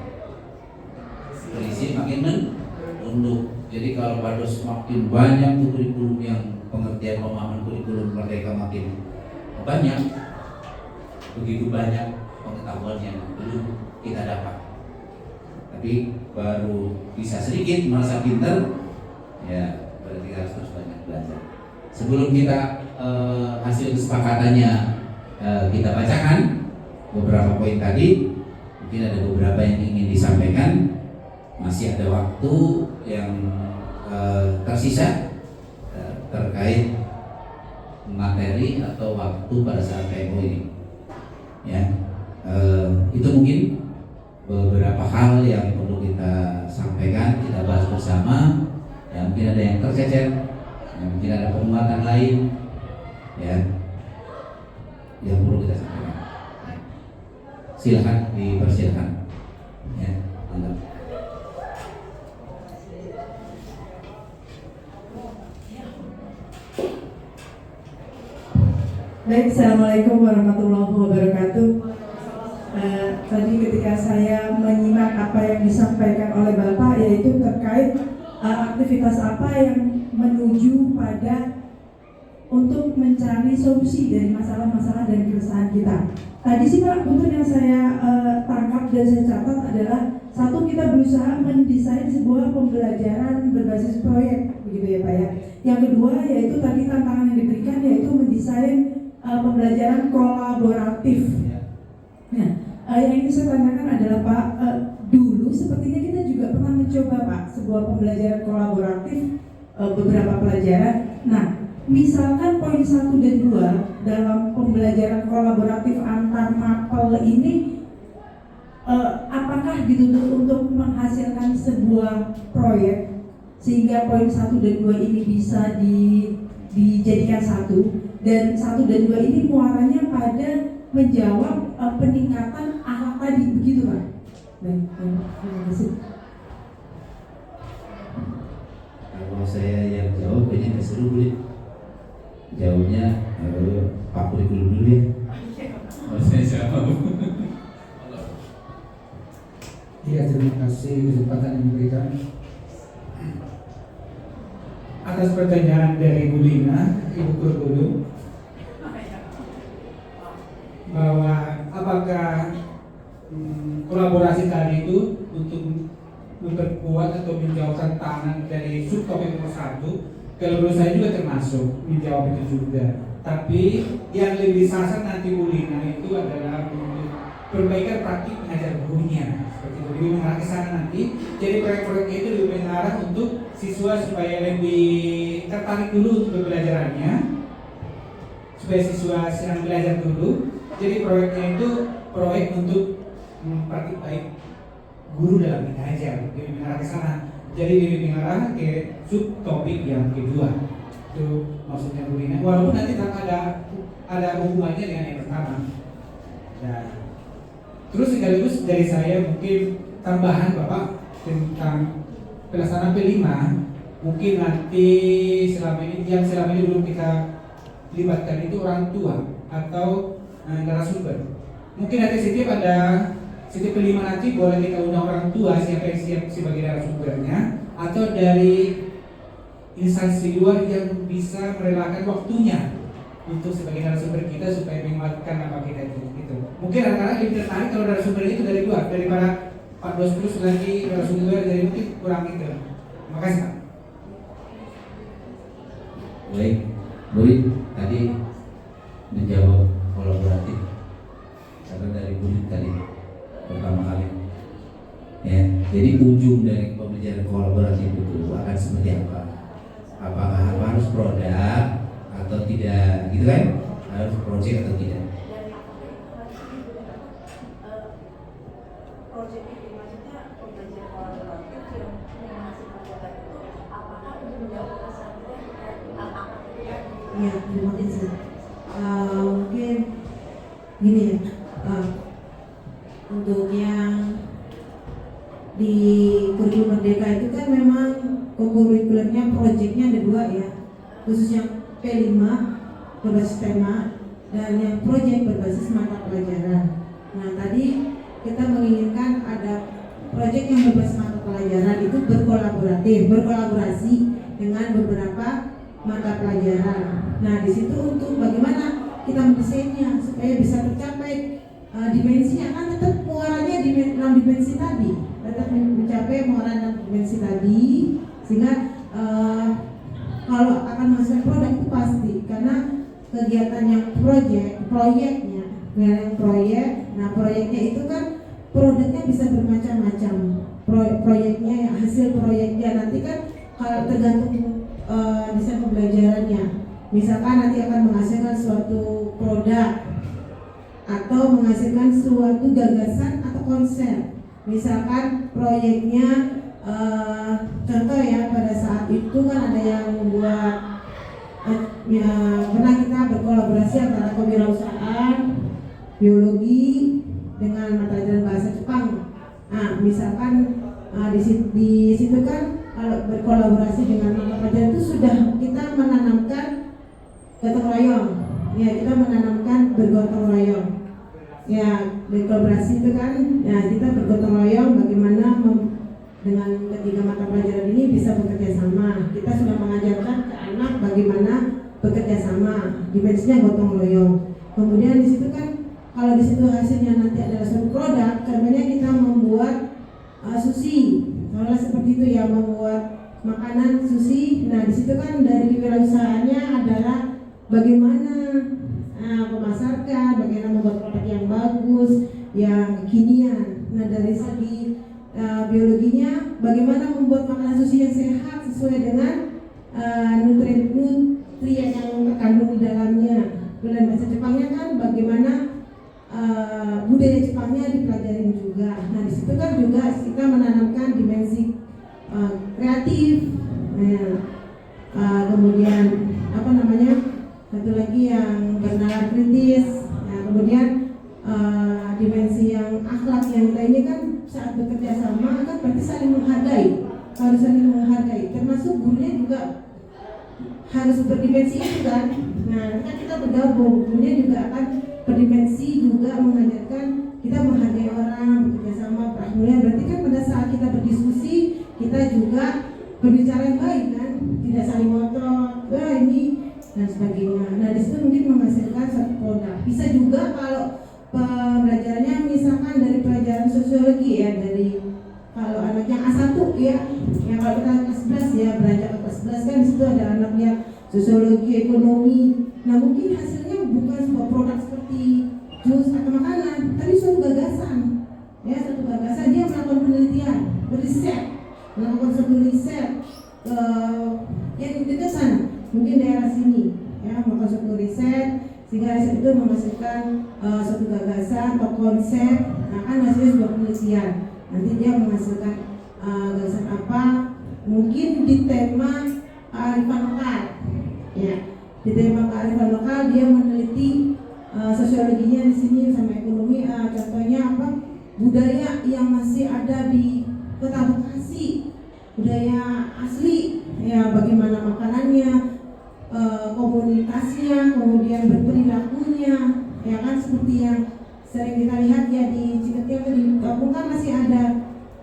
berisi makin menunduk. Jadi kalau pada semakin banyak kurikulum yang pengertian pemahaman kurikulum merdeka makin banyak, begitu banyak pengetahuan yang belum kita dapat. Tapi baru bisa sedikit merasa pintar, ya berarti kita harus terus banyak belajar. Sebelum kita hasil kesepakatannya kita bacakan beberapa poin tadi, mungkin ada beberapa yang ingin disampaikan. Masih ada waktu yang tersisa terkait materi atau waktu pada saat PMO ini, ya itu mungkin beberapa hal yang perlu kita sampaikan, kita bahas bersama. Ya, mungkin ada yang tercecer, ya, mungkin ada penguatan lain, ya yang perlu kita sampaikan. Silakan dipersilakan, ya mantap. Baik, Assalamualaikum warahmatullahi wabarakatuh. Tadi ketika saya menyimak apa yang disampaikan oleh Bapak, yaitu terkait aktivitas apa yang menuju pada untuk mencari solusi dari masalah-masalah dan keresahan kita. Tadi sih Pak, untuk yang saya tangkap dan saya catat adalah, satu, kita berusaha mendesain sebuah pembelajaran berbasis proyek, begitu ya Pak ya. Yang kedua yaitu tadi tantangan yang diberikan yaitu mendesain pembelajaran kolaboratif. Nah, yang ingin saya tanyakan adalah Pak, dulu sepertinya kita juga pernah mencoba Pak sebuah pembelajaran kolaboratif beberapa pelajaran. Nah, misalkan poin 1 dan 2 dalam pembelajaran kolaboratif antar mapel ini, apakah dituntut untuk menghasilkan sebuah proyek sehingga poin 1 dan 2 ini bisa dijadikan satu, dan 1 dan 2 ini muaranya pada menjawab peningkatan akhlak tadi, begitu Pak? Baik, terima kasih. Kalau saya yang jawab kayaknya nggak seru, boleh jawabnya Pak kurikulum dulu ya. Kalau saya jawab. Iya, terima kasih kesempatan yang diberikan. Atas pertanyaan dari Bu Lina, Ibu Guru, bahwa apakah kolaborasi tadi itu untuk memperkuat atau menjawab tantangan dari subtopik nomor 1, kalau menurut saya juga termasuk menjawab itu juga. Tapi yang lebih disasar nanti Bu Lina itu adalah perbaikan praktik mengajar gurunya, seperti itu, lebih mengarah ke sana nanti. Jadi proyek-proyeknya itu lebih mengarah untuk siswa supaya lebih tertarik dulu untuk pembelajarannya, supaya siswa sedang belajar dulu. Jadi proyeknya itu proyek untuk praktik baik guru dalam mengajar, lebih mengarah ke sana. Jadi lebih mengarah ke subtopik yang kedua. Itu maksudnya Bu Lina. Walaupun nanti ada hubungannya dengan yang pertama. Nah, terus sekaligus dari saya mungkin tambahan Bapak tentang pelaksanaan P5, mungkin nanti selama ini belum kita libatkan itu orang tua atau narasumber. Mungkin nanti setiap P5 nanti boleh kita undang orang tua siapa yang siap sebagai narasumbernya, atau dari instansi luar yang bisa merelakan waktunya untuk sebagai narasumber kita supaya menguatkan apa kita itu. Gitu. Mungkin anak-anak lebih tertarik kalau narasumber itu dari luar daripada Pak Dos terus lagi narasumber dari mungkin kurang itu. Terima kasih Pak. Baik, murid tadi menjawab kolaboratif karena dari murid tadi pertama kali. Ya, jadi ujung dari pembelajaran kolaboratif itu akan seperti apa? Apakah harus produk atau tidak, gitu kan? Harus project atau tidak? Proyek ini maksudnya pembelajaran kolaboratif yang menghasilkan produk itu apakah untuk menjawab kesannya apakah? Ya, terima kasih. Mungkin gini ya, untuk yang di kurikulum Merdeka itu kan memang kurikulernya proyeknya ada 2 ya, khusus yang P5 berbasis tema dan yang proyek berbasis mata pelajaran. Nah tadi kita menginginkan ada proyek yang berbasis mata pelajaran itu berkolaborasi dengan beberapa mata pelajaran. Nah di situ untuk bagaimana kita mendesainnya supaya bisa tercapai dimensinya, kan tetap muaranya di 6 dimensi tadi, tetap mencapai muara 6 dimensi tadi, sehingga kalau akan menghasilkan produk itu pasti karena kegiatan yang proyeknya yang proyek. Nah proyeknya itu kan produknya bisa bermacam-macam, proyeknya hasil proyeknya nanti kan kalau tergantung desain pembelajarannya, misalkan nanti akan menghasilkan suatu produk atau menghasilkan suatu gagasan atau konsep. Misalkan proyeknya contoh ya, pada saat itu kan ada yang membuat pernah kita berkolaborasi antara kewirausahaan, biologi dengan mata pelajaran bahasa Jepang. Nah, misalkan di situ kan kalau berkolaborasi dengan mata pelajaran itu sudah kita menanamkan gotong royong. Ya, kita menanamkan bergotong royong. Ya, berkolaborasi itu kan, ya kita bergotong royong bagaimana dengan ketiga mata pelajaran ini bisa bekerja sama. Kita sudah mengajarkan ke anak bagaimana bekerja sama, dimensinya gotong royong. Kemudian di situ kan kalau di situ hasilnya nanti adalah suatu produk, contohnya kita membuat sushi. Kalau seperti itu ya, membuat makanan sushi. Nah, di situ kan dari kewirausahaannya adalah bagaimana memasarkan, bagaimana membuat produk yang bagus, yang kekinian. Nah, dari segi biologinya, bagaimana membuat makanan sushi yang sehat sesuai dengan nutrien yang terkandung di dalamnya. Dan bahasa Jepangnya kan bagaimana budaya Jepangnya dipelajarin juga. Nah, di situ kan juga kita menanamkan dimensi kreatif. Kemudian satu lagi yang bernalar kritis. Nah, kemudian dimensi yang akhlak yang lainnya kan saat bekerja sama kan berarti saling menghargai, harus saling menghargai. Termasuk gurunya juga harus berdimensi itu kan. Nah, kan kita bergabung, gurunya juga akan berdimensi juga mengajarkan kita menghargai orang, bekerja sama, prakmulia. Berarti kan pada saat kita berdiskusi kita juga berbicara yang baik kan, tidak saling ngotot, ini dan sebagainya. Nah, di situ mungkin menghasilkan satu produk. Bisa juga kalau pembelajarannya misalkan dari pelajaran sosiologi ya, dari kalau anak yang A1 ya, yang kalau kita kelas 11 ya, beranjak ke kelas 11 kan di situ ada anaknya sosiologi, ekonomi. Nah mungkin hasilnya bukan sebuah produk seperti jus atau makanan, tapi suatu gagasan. Ya, suatu gagasan, dia melakukan penelitian, beriset, melakukan suatu riset yang dekat sana, mungkin daerah sini, ya, melakukan suatu riset, sehingga riset itu menghasilkan suatu gagasan atau konsep. Nah kan hasilnya sebuah penelitian, nanti dia menghasilkan gagasan apa, mungkin di tema kearifan lokal, ya, di tema kearifan lokal dia meneliti sosiologinya di sini sama ekonomi. Contohnya apa, budaya yang masih ada di Kota Bekasi, budaya asli, ya, bagaimana makanannya, komunitasnya, kemudian berperilakunya, ya kan, seperti yang sering kita lihat ya di Ciketing atau di kampung kan masih ada,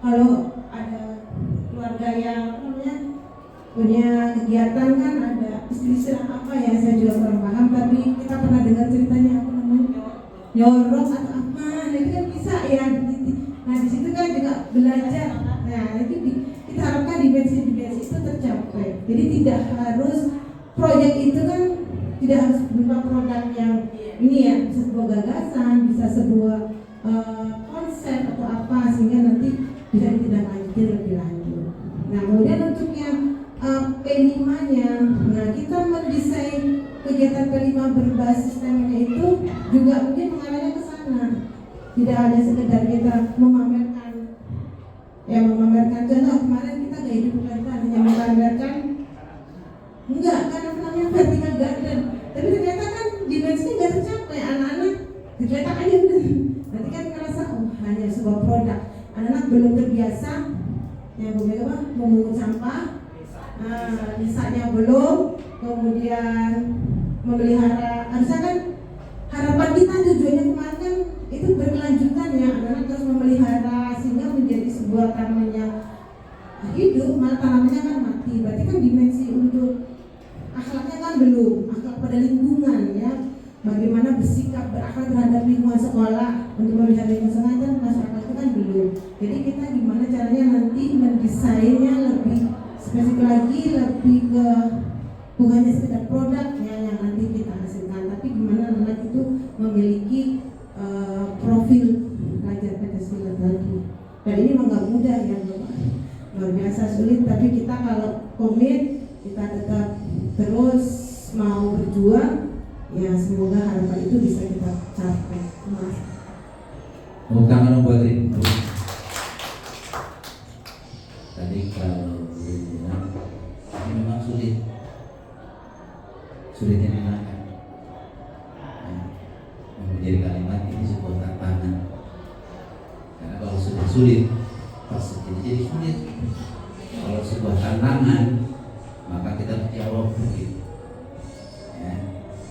kalau ada keluarga yang punya kegiatan kan ada istilah apa ya, saya juga kurang paham, tapi kita pernah dengar ceritanya apa namanya, nyorok atau apa, nah itu kan bisa ya. Nah di situ kan juga belajar. Nah itu kita harapkan dimensi-dimensi itu tercapai. Jadi tidak harus proyek itu kan tidak harus berupa produk yang ini ya, bisa sebuah gagasan, bisa sebuah konsep atau apa, sehingga nanti bisa ditindaklanjuti lebih lanjut. Nah kemudian untuk yang P5-nya, nah kita mendesain kegiatan P5 berbasis temanya itu juga mungkin mengarahnya ke sana. Tidak hanya sekedar kita memamerkan, ya memamerkan contoh kemarin kita gaya hidup kita hanya memamerkan, enggak kan apa namanya vertical garden, tapi ternyata kan dimensinya nggak tercapai, anak-anak digeletak aja udah, nanti kan ngerasa oh hanya sebuah produk, anak-anak belum terbiasa, yang apa memungut sampah, desanya belum, kemudian memelihara, harusnya kan harapan kita tujuannya kemarin kan itu berkelanjutan ya, anak-anak terus memelihara sehingga menjadi sebuah tanaman yang hidup, malah tanamannya kan mati. Berarti kan dimensi untuk akhlaknya kan belum, akhlak pada lingkungan ya, bagaimana bersikap berakhlak terhadap lingkungan sekolah, untuk memelihara lingkungan sekolah kan masyarakat itu kan belum. Jadi kita gimana caranya nanti mendesainnya lebih spesifik lagi, lebih ke bukannya sekedar produknya yang nanti kita hasilkan, tapi gimana anak itu memiliki profil pelajar Pancasila tadi. Dan ini memang nggak mudah ya, luar biasa sulit. Tapi kita kalau komit, kita tetap terus mau berjuang, ya semoga harapan itu bisa kita capai. Tepuk tangan buat Rindu. Tadi kalau bilang ini memang sulitnya dimakan. Menjadi kalimat ini sebuah tantangan. Karena kalau sudah sulit, pasti jadi sulit. Kalau sebuah tantangan, maka kita menjawab begitu. Ya.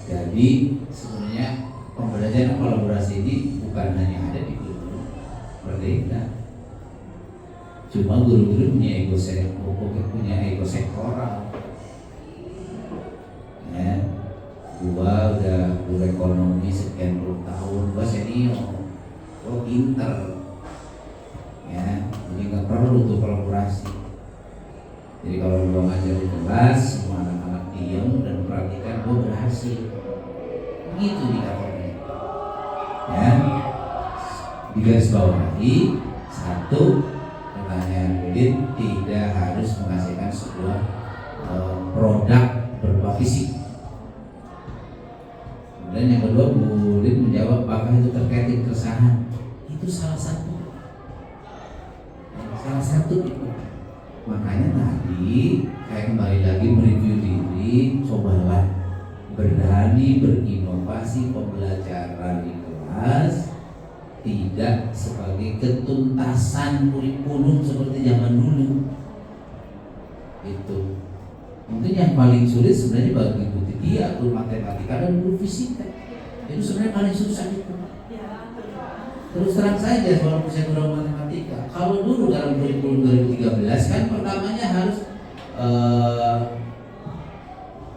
Jadi sebenarnya pembelajaran kolaborasi ini bukan hanya ada di guru Merdeka. Cuma guru-guru punya ego sektoral. Ya, gua udah guru ekonomi sekian puluh tahun, gua senior, gua pinter, ya, jadi nggak perlu tuh kolaborasi. Jadi kalau gua ngajar di kelas, semua anak-anak diam dan perhatikan, gua berhasil. Begitu dikatakan. Ya, di garis bawahi satu, pertanyaan kulit tidak harus menghasilkan sebuah produk berupa fisik. Dan yang kedua, Bu Lin menjawab apakah itu terkait keresahan. Itu salah satu itu. Makanya tadi saya kembali lagi mereview diri, cobalah berani berinovasi pembelajaran di kelas, tidak sebagai ketuntasan kurikulum seperti zaman dulu. Itu mungkin yang paling sulit sebenarnya bagi Bu Tidia, guru matematika dan guru fisika. Itu sebenarnya paling susah itu. Terus terang saja, walaupun saya guru matematika, kalau dulu dalam kurikulum 2013 kan pertamanya harus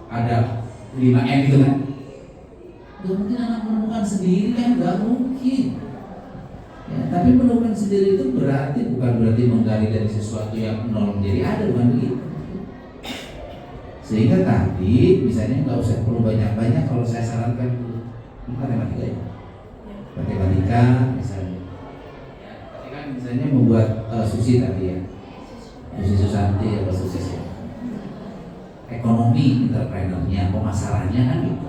ada 5M gitu kan. Gak mungkin anak menemukan sendiri kan, gak mungkin. Ya, tapi menemukan sendiri itu bukan berarti menggali dari sesuatu yang nol menjadi ada, bukan begitu. Sehingga tadi misalnya nggak usah perlu banyak-banyak, kalau saya sarankan matematika ya, matematika misalnya. Tadi kan misalnya membuat Susi tadi ya, Susi Susanti atau Susi ekonomi entrepreneurnya, pemasarannya kan gitu.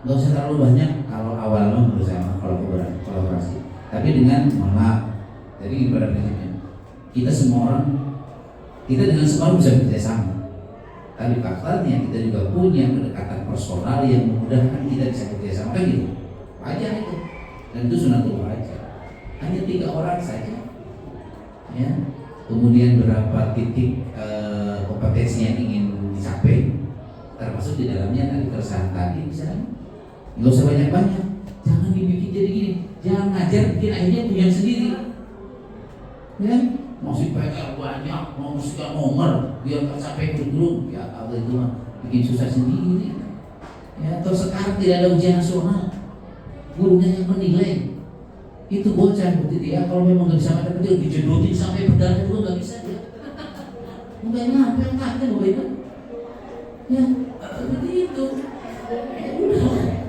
Nggak usah terlalu banyak kalau awalnya bersama kolaborasi. Tapi dengan maaf, jadi pada prinsipnya kita dengan semua orang bisa bekerja sama. Tapi faktanya kita juga punya kedekatan personal yang memudahkan kita bisa bekerja sama, kan gitu. Wajar itu, dan itu sunatul wajar. Hanya 3 orang saja, ya. Kemudian berapa titik kompetensi yang ingin dicapai, termasuk di dalamnya dari keresahan tadi misalnya. Nggak usah banyak-banyak, jangan dibikin jadi gini, jangan ngajar bikin akhirnya punya sendiri, ya. Masih PR banyak, mau sekian nomor biar tercapai kurikulum, ya kalau itu mah bikin susah sendiri, ya. Atau sekarang tidak ada ujian nasional, gurunya yang menilai, itu bocah seperti dia kalau memang nggak bisa matematika dijedotin sampai berdarah juga nggak bisa dia, nggak nyampe angkanya bapak ibu, ya seperti itu, ya udah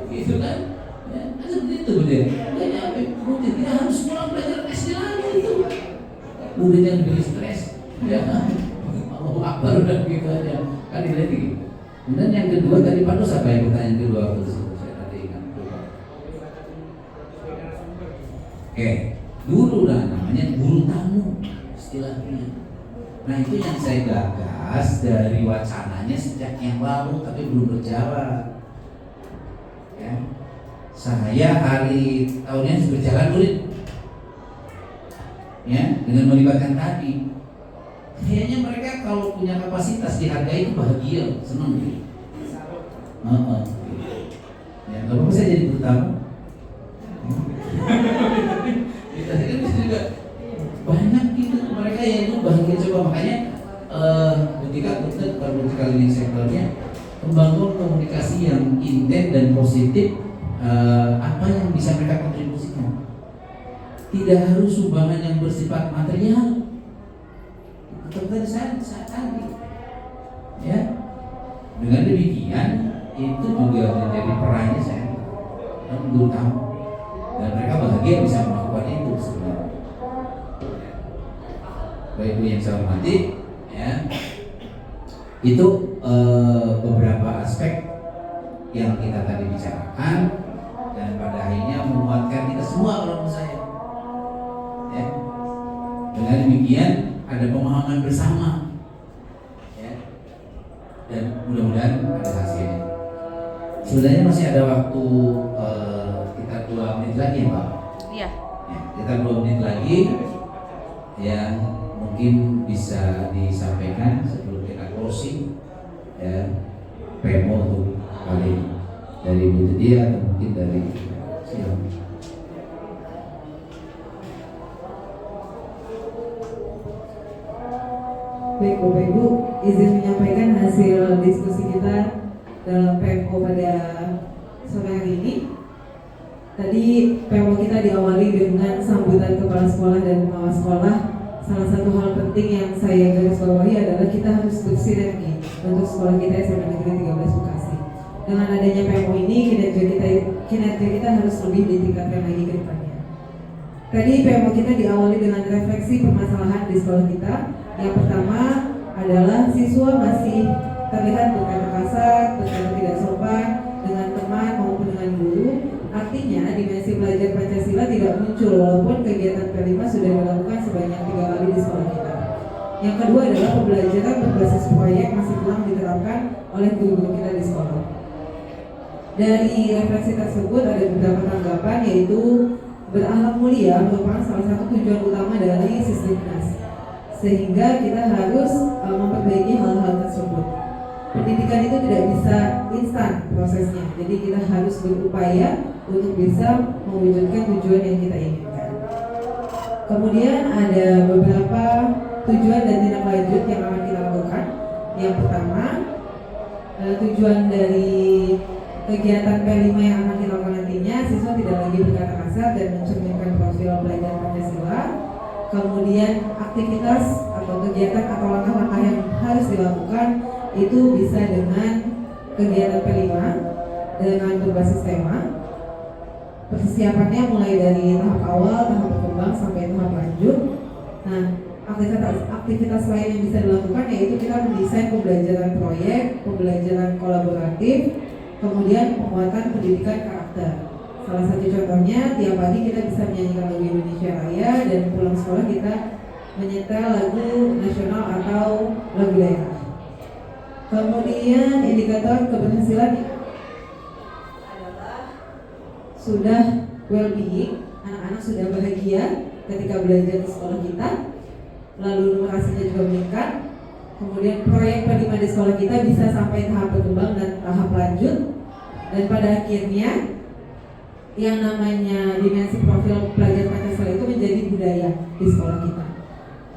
gitu kan, ya seperti itu betul, nggak nyampe, mungkin kita harus pulang belajar SD lagi itu. Murid yang lebih stres, ya Allahu Akbar udah gitu aja, kan gitu. Kemudian yang kedua tadi Pak Dos, apa yang pertanyaan kedua aku saya tadi ingat lupa. Oke, guru lah namanya guru tamu istilahnya. Nah itu yang saya gagas dari wacananya sejak yang lalu tapi belum berjalan. Ya, saya hari tahunnya berjalan murid. Ya, dengan melibatkan tadi, kayaknya mereka kalau punya kapasitas dihargai itu bahagia, senang gitu. Ya, kalau saya jadi guru tamu, kita kan juga banyak gitu mereka yang itu bahagia. Coba makanya ketika link sektornya membangun komunikasi yang intens dan positif, apa yang bisa mereka kontribusikan. Tidak harus sumbangan yang bersifat material. Seperti saya tadi, ya. Dengan demikian itu juga menjadi perannya saya guru tamu, dan mereka bahagia bisa melakukan itu sebenarnya. Baik Ibu yang saya hormati, ya. Itu beberapa aspek yang kita tadi bicarakan, dan pada akhirnya menguatkan kita semua kalau menurut saya. Ya. Dengan demikian ada pemahaman bersama, ya. Dan mudah-mudahan ada hasilnya. Sebenarnya masih ada waktu kita 2 menit lagi ya Pak. Iya. Ya, kita 2 menit lagi yang mungkin bisa disampaikan sebelum kita closing, ya. PMO untuk kali ini dari Bu Dia atau mungkin dari siapa. Baik Bapak Ibu, izin menyampaikan hasil diskusi kita dalam PMO pada sore hari ini. Tadi PMO kita diawali dengan sambutan kepala sekolah dan pengawas sekolah. Salah satu hal penting yang saya garis bawahi adalah kita harus bersinergi untuk sekolah kita SMA Negeri 13 Bekasi. Dengan adanya PMO ini, kinerja kita harus lebih ditingkatkan lagi ke depannya. Tadi PMO kita diawali dengan refleksi permasalahan di sekolah kita. Yang pertama adalah siswa masih terlihat berkata kasar, berkata tidak sopan dengan teman maupun dengan guru. Artinya dimensi belajar Pancasila tidak muncul walaupun kegiatan P5 sudah dilakukan sebanyak 3 kali di sekolah kita. Yang kedua adalah pembelajaran berbasis proyek masih kurang diterapkan oleh guru-guru kita di sekolah. Dari refleksi tersebut ada beberapa tanggapan, yaitu berakhlak mulia merupakan salah satu tujuan utama dari sistem PNAS, sehingga kita harus memperbaiki hal-hal tersebut. Pendidikan itu tidak bisa instan prosesnya, jadi kita harus berupaya untuk bisa mewujudkan tujuan yang kita inginkan. Kemudian ada beberapa tujuan dan tindak lanjut yang akan kita lakukan. Yang pertama, tujuan dari kegiatan P5 yang akan kita lakukan nantinya, siswa tidak lagi berkata kasar dan mencerminkan profil belajar Pancasila. kemudian aktivitas atau kegiatan atau langkah-langkah yang harus dilakukan itu bisa dengan kegiatan P5 dengan berbasis tema. Persiapannya mulai dari tahap awal, tahap berkembang sampai tahap lanjut. Nah, aktivitas lain yang bisa dilakukan yaitu kita mendesain pembelajaran proyek, pembelajaran kolaboratif, kemudian penguatan pendidikan karakter. Salah satu contohnya, tiap pagi kita bisa menyanyikan lagu Indonesia Raya dan pulang sekolah kita menyetel lagu nasional atau lagu daerah. Kemudian indikator keberhasilan adalah sudah well-being, anak-anak sudah bahagia ketika belajar di sekolah kita, lalu numerasinya juga meningkat. Kemudian proyek P5 di sekolah kita bisa sampai tahap berkembang dan tahap lanjut, dan pada akhirnya yang namanya dimensi profil pelajar Pancasila itu menjadi budaya di sekolah kita.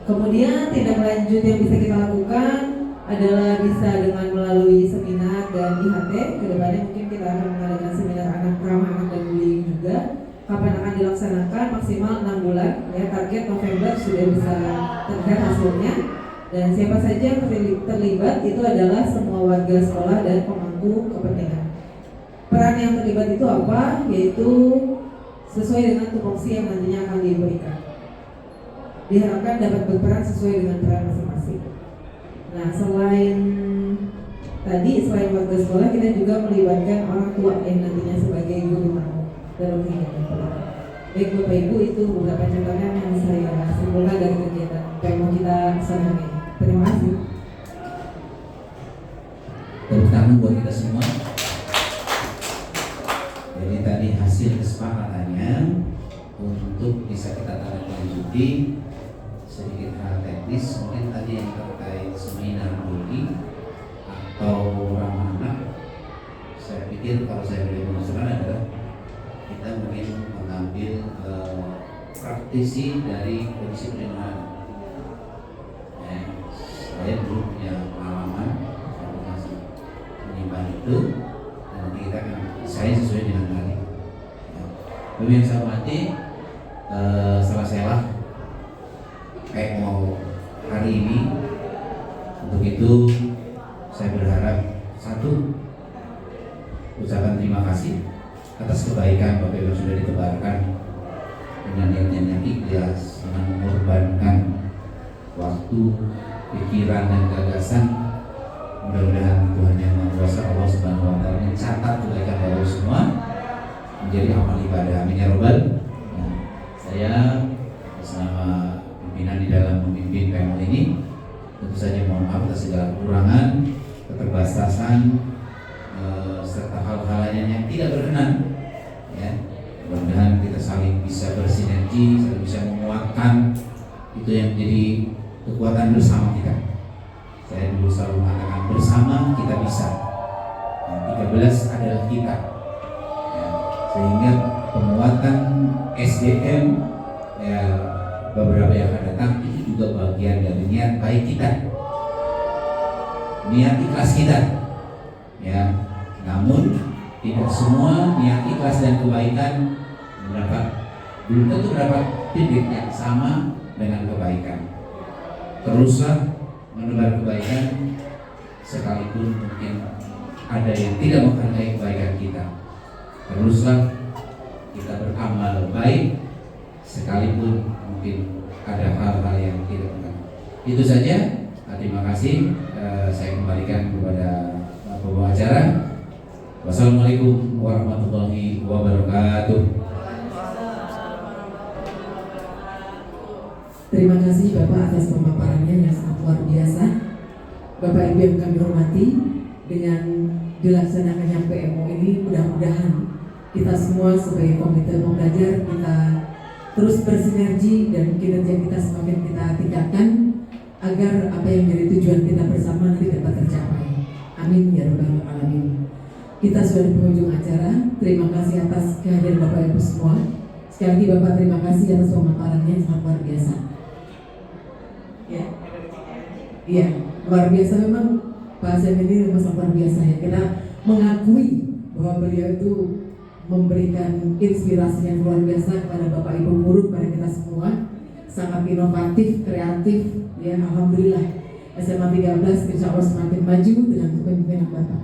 Kemudian tindak lanjut yang bisa kita lakukan adalah bisa dengan melalui seminar dan IHT. Kedepannya mungkin kita akan mengadakan seminar anak ramah anak dan bullying juga. Kapan akan dilaksanakan? Maksimal 6 bulan. Ya, target November sudah bisa terlihat hasilnya. Dan siapa saja yang terlibat itu adalah semua warga sekolah dan pemangku kepentingan. Peran yang terlibat itu apa? Yaitu sesuai dengan tupoksi yang nantinya akan diberikan. Diharapkan dapat berperan sesuai dengan peran masing-masing. Nah, selain warga sekolah, kita juga melibatkan orang tua yang nantinya sebagai guru tamu dalam kegiatan pendidikan. Baik Bapak Ibu, itu beberapa catatan yang saya simpulkan dari kegiatan PMO kita sore ini. Terima kasih. Tepuk tangan buat kita semua. Jadi tadi hasil kesepakatannya untuk bisa kita lanjuti sedikit hal teknis, mungkin tadi yang terkait seminar bullying atau ramah anak. Saya pikir kalau saya boleh mengusulkan adalah kita mungkin mengambil praktisi dari Komisi Perlindungan Anak. Saya dulu punya pengalaman, saya masih menyimpan itu, dan nanti kita akan saya sesuai dengan tadi. Bagi yang saya hormati, salah saya kayak mau hari ini. Untuk itu saya berharap satu, ucapan terima kasih atas kebaikan Bapak Ibu sudah ditebarkan dengan niat yang ikhlas, dengan mengorbankan waktu, pikiran dan gagasan. Mudah-mudahan Tuhan Yang Maha Kuasa Allah Subhanahu wa taala mencatat kebaikan Bapak semua menjadi amal ibadah. Amin ya robbal. Saya bersama pimpinan di dalam memimpin PMO ini tentu saja mohon maaf atas segala kekurangan, keterbatasan serta hal-hal yang tidak berkenan. Ya, mudah-mudahan kita saling bisa bersinergi, saling bisa menguatkan. Itu yang menjadi kekuatan bersama kita. Saya dulu selalu mengatakan bersama kita bisa. Yang 13 adalah kita. Ya, sehingga penguatan SDM ya, beberapa yang akan datang itu juga bagian dari niat baik kita, niat ikhlas kita. Ya, namun tidak semua niat ikhlas dan kebaikan belum tentu mendapat titik yang sama dengan kebaikan. Teruslah menebar kebaikan sekalipun mungkin ada yang tidak menghargai kebaikan kita. Teruslah kita beramal baik sekalipun mungkin ada hal-hal yang tidak benar. Itu saja. Terima kasih. Saya kembalikan kepada pembawa acara. Wassalamualaikum warahmatullahi wabarakatuh. Terima kasih Bapak atas pemaparannya yang sangat luar biasa. Bapak Ibu yang kami hormati, dengan dilaksanakannya PMO ini mudah-mudahan kita semua sebagai komite pembelajar kita terus bersinergi dan kinerja kita semakin kita tingkatkan agar apa yang menjadi tujuan kita bersama nanti dapat tercapai. Amin ya rabbal alamin. Kita sudah di penghujung acara. Terima kasih atas kehadiran Bapak Ibu semua. Sekali lagi Bapak terima kasih atas pemaparannya yang sangat luar biasa. Ya, iya luar biasa memang Pak Asep ini memang sangat luar biasa ya. Kita mengakui bahwa beliau itu memberikan inspirasi yang luar biasa kepada Bapak Ibu guru, kepada kita semua. sangat inovatif, kreatif, ya alhamdulillah SMA 13 insya Allah semakin maju dengan kepemimpinan Bapak.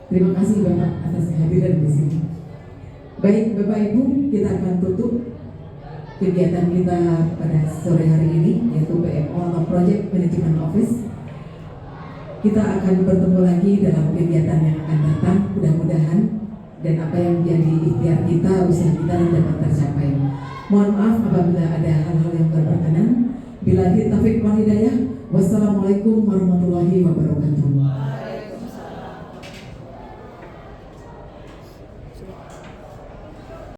Terima kasih Bapak atas kehadiran di sini. Baik Bapak Ibu, kita akan tutup kegiatan kita pada sore hari ini, yaitu PMO atau Project Management Office. Kita akan bertemu lagi dalam kegiatan yang akan datang, mudah-mudahan, dan apa yang menjadi ikhtiar kita, usaha kita dapat tercapai. Mohon maaf apabila ada hal-hal yang berkenan. Billahi taufiq wal hidayah. Wassalamualaikum warahmatullahi wabarakatuh.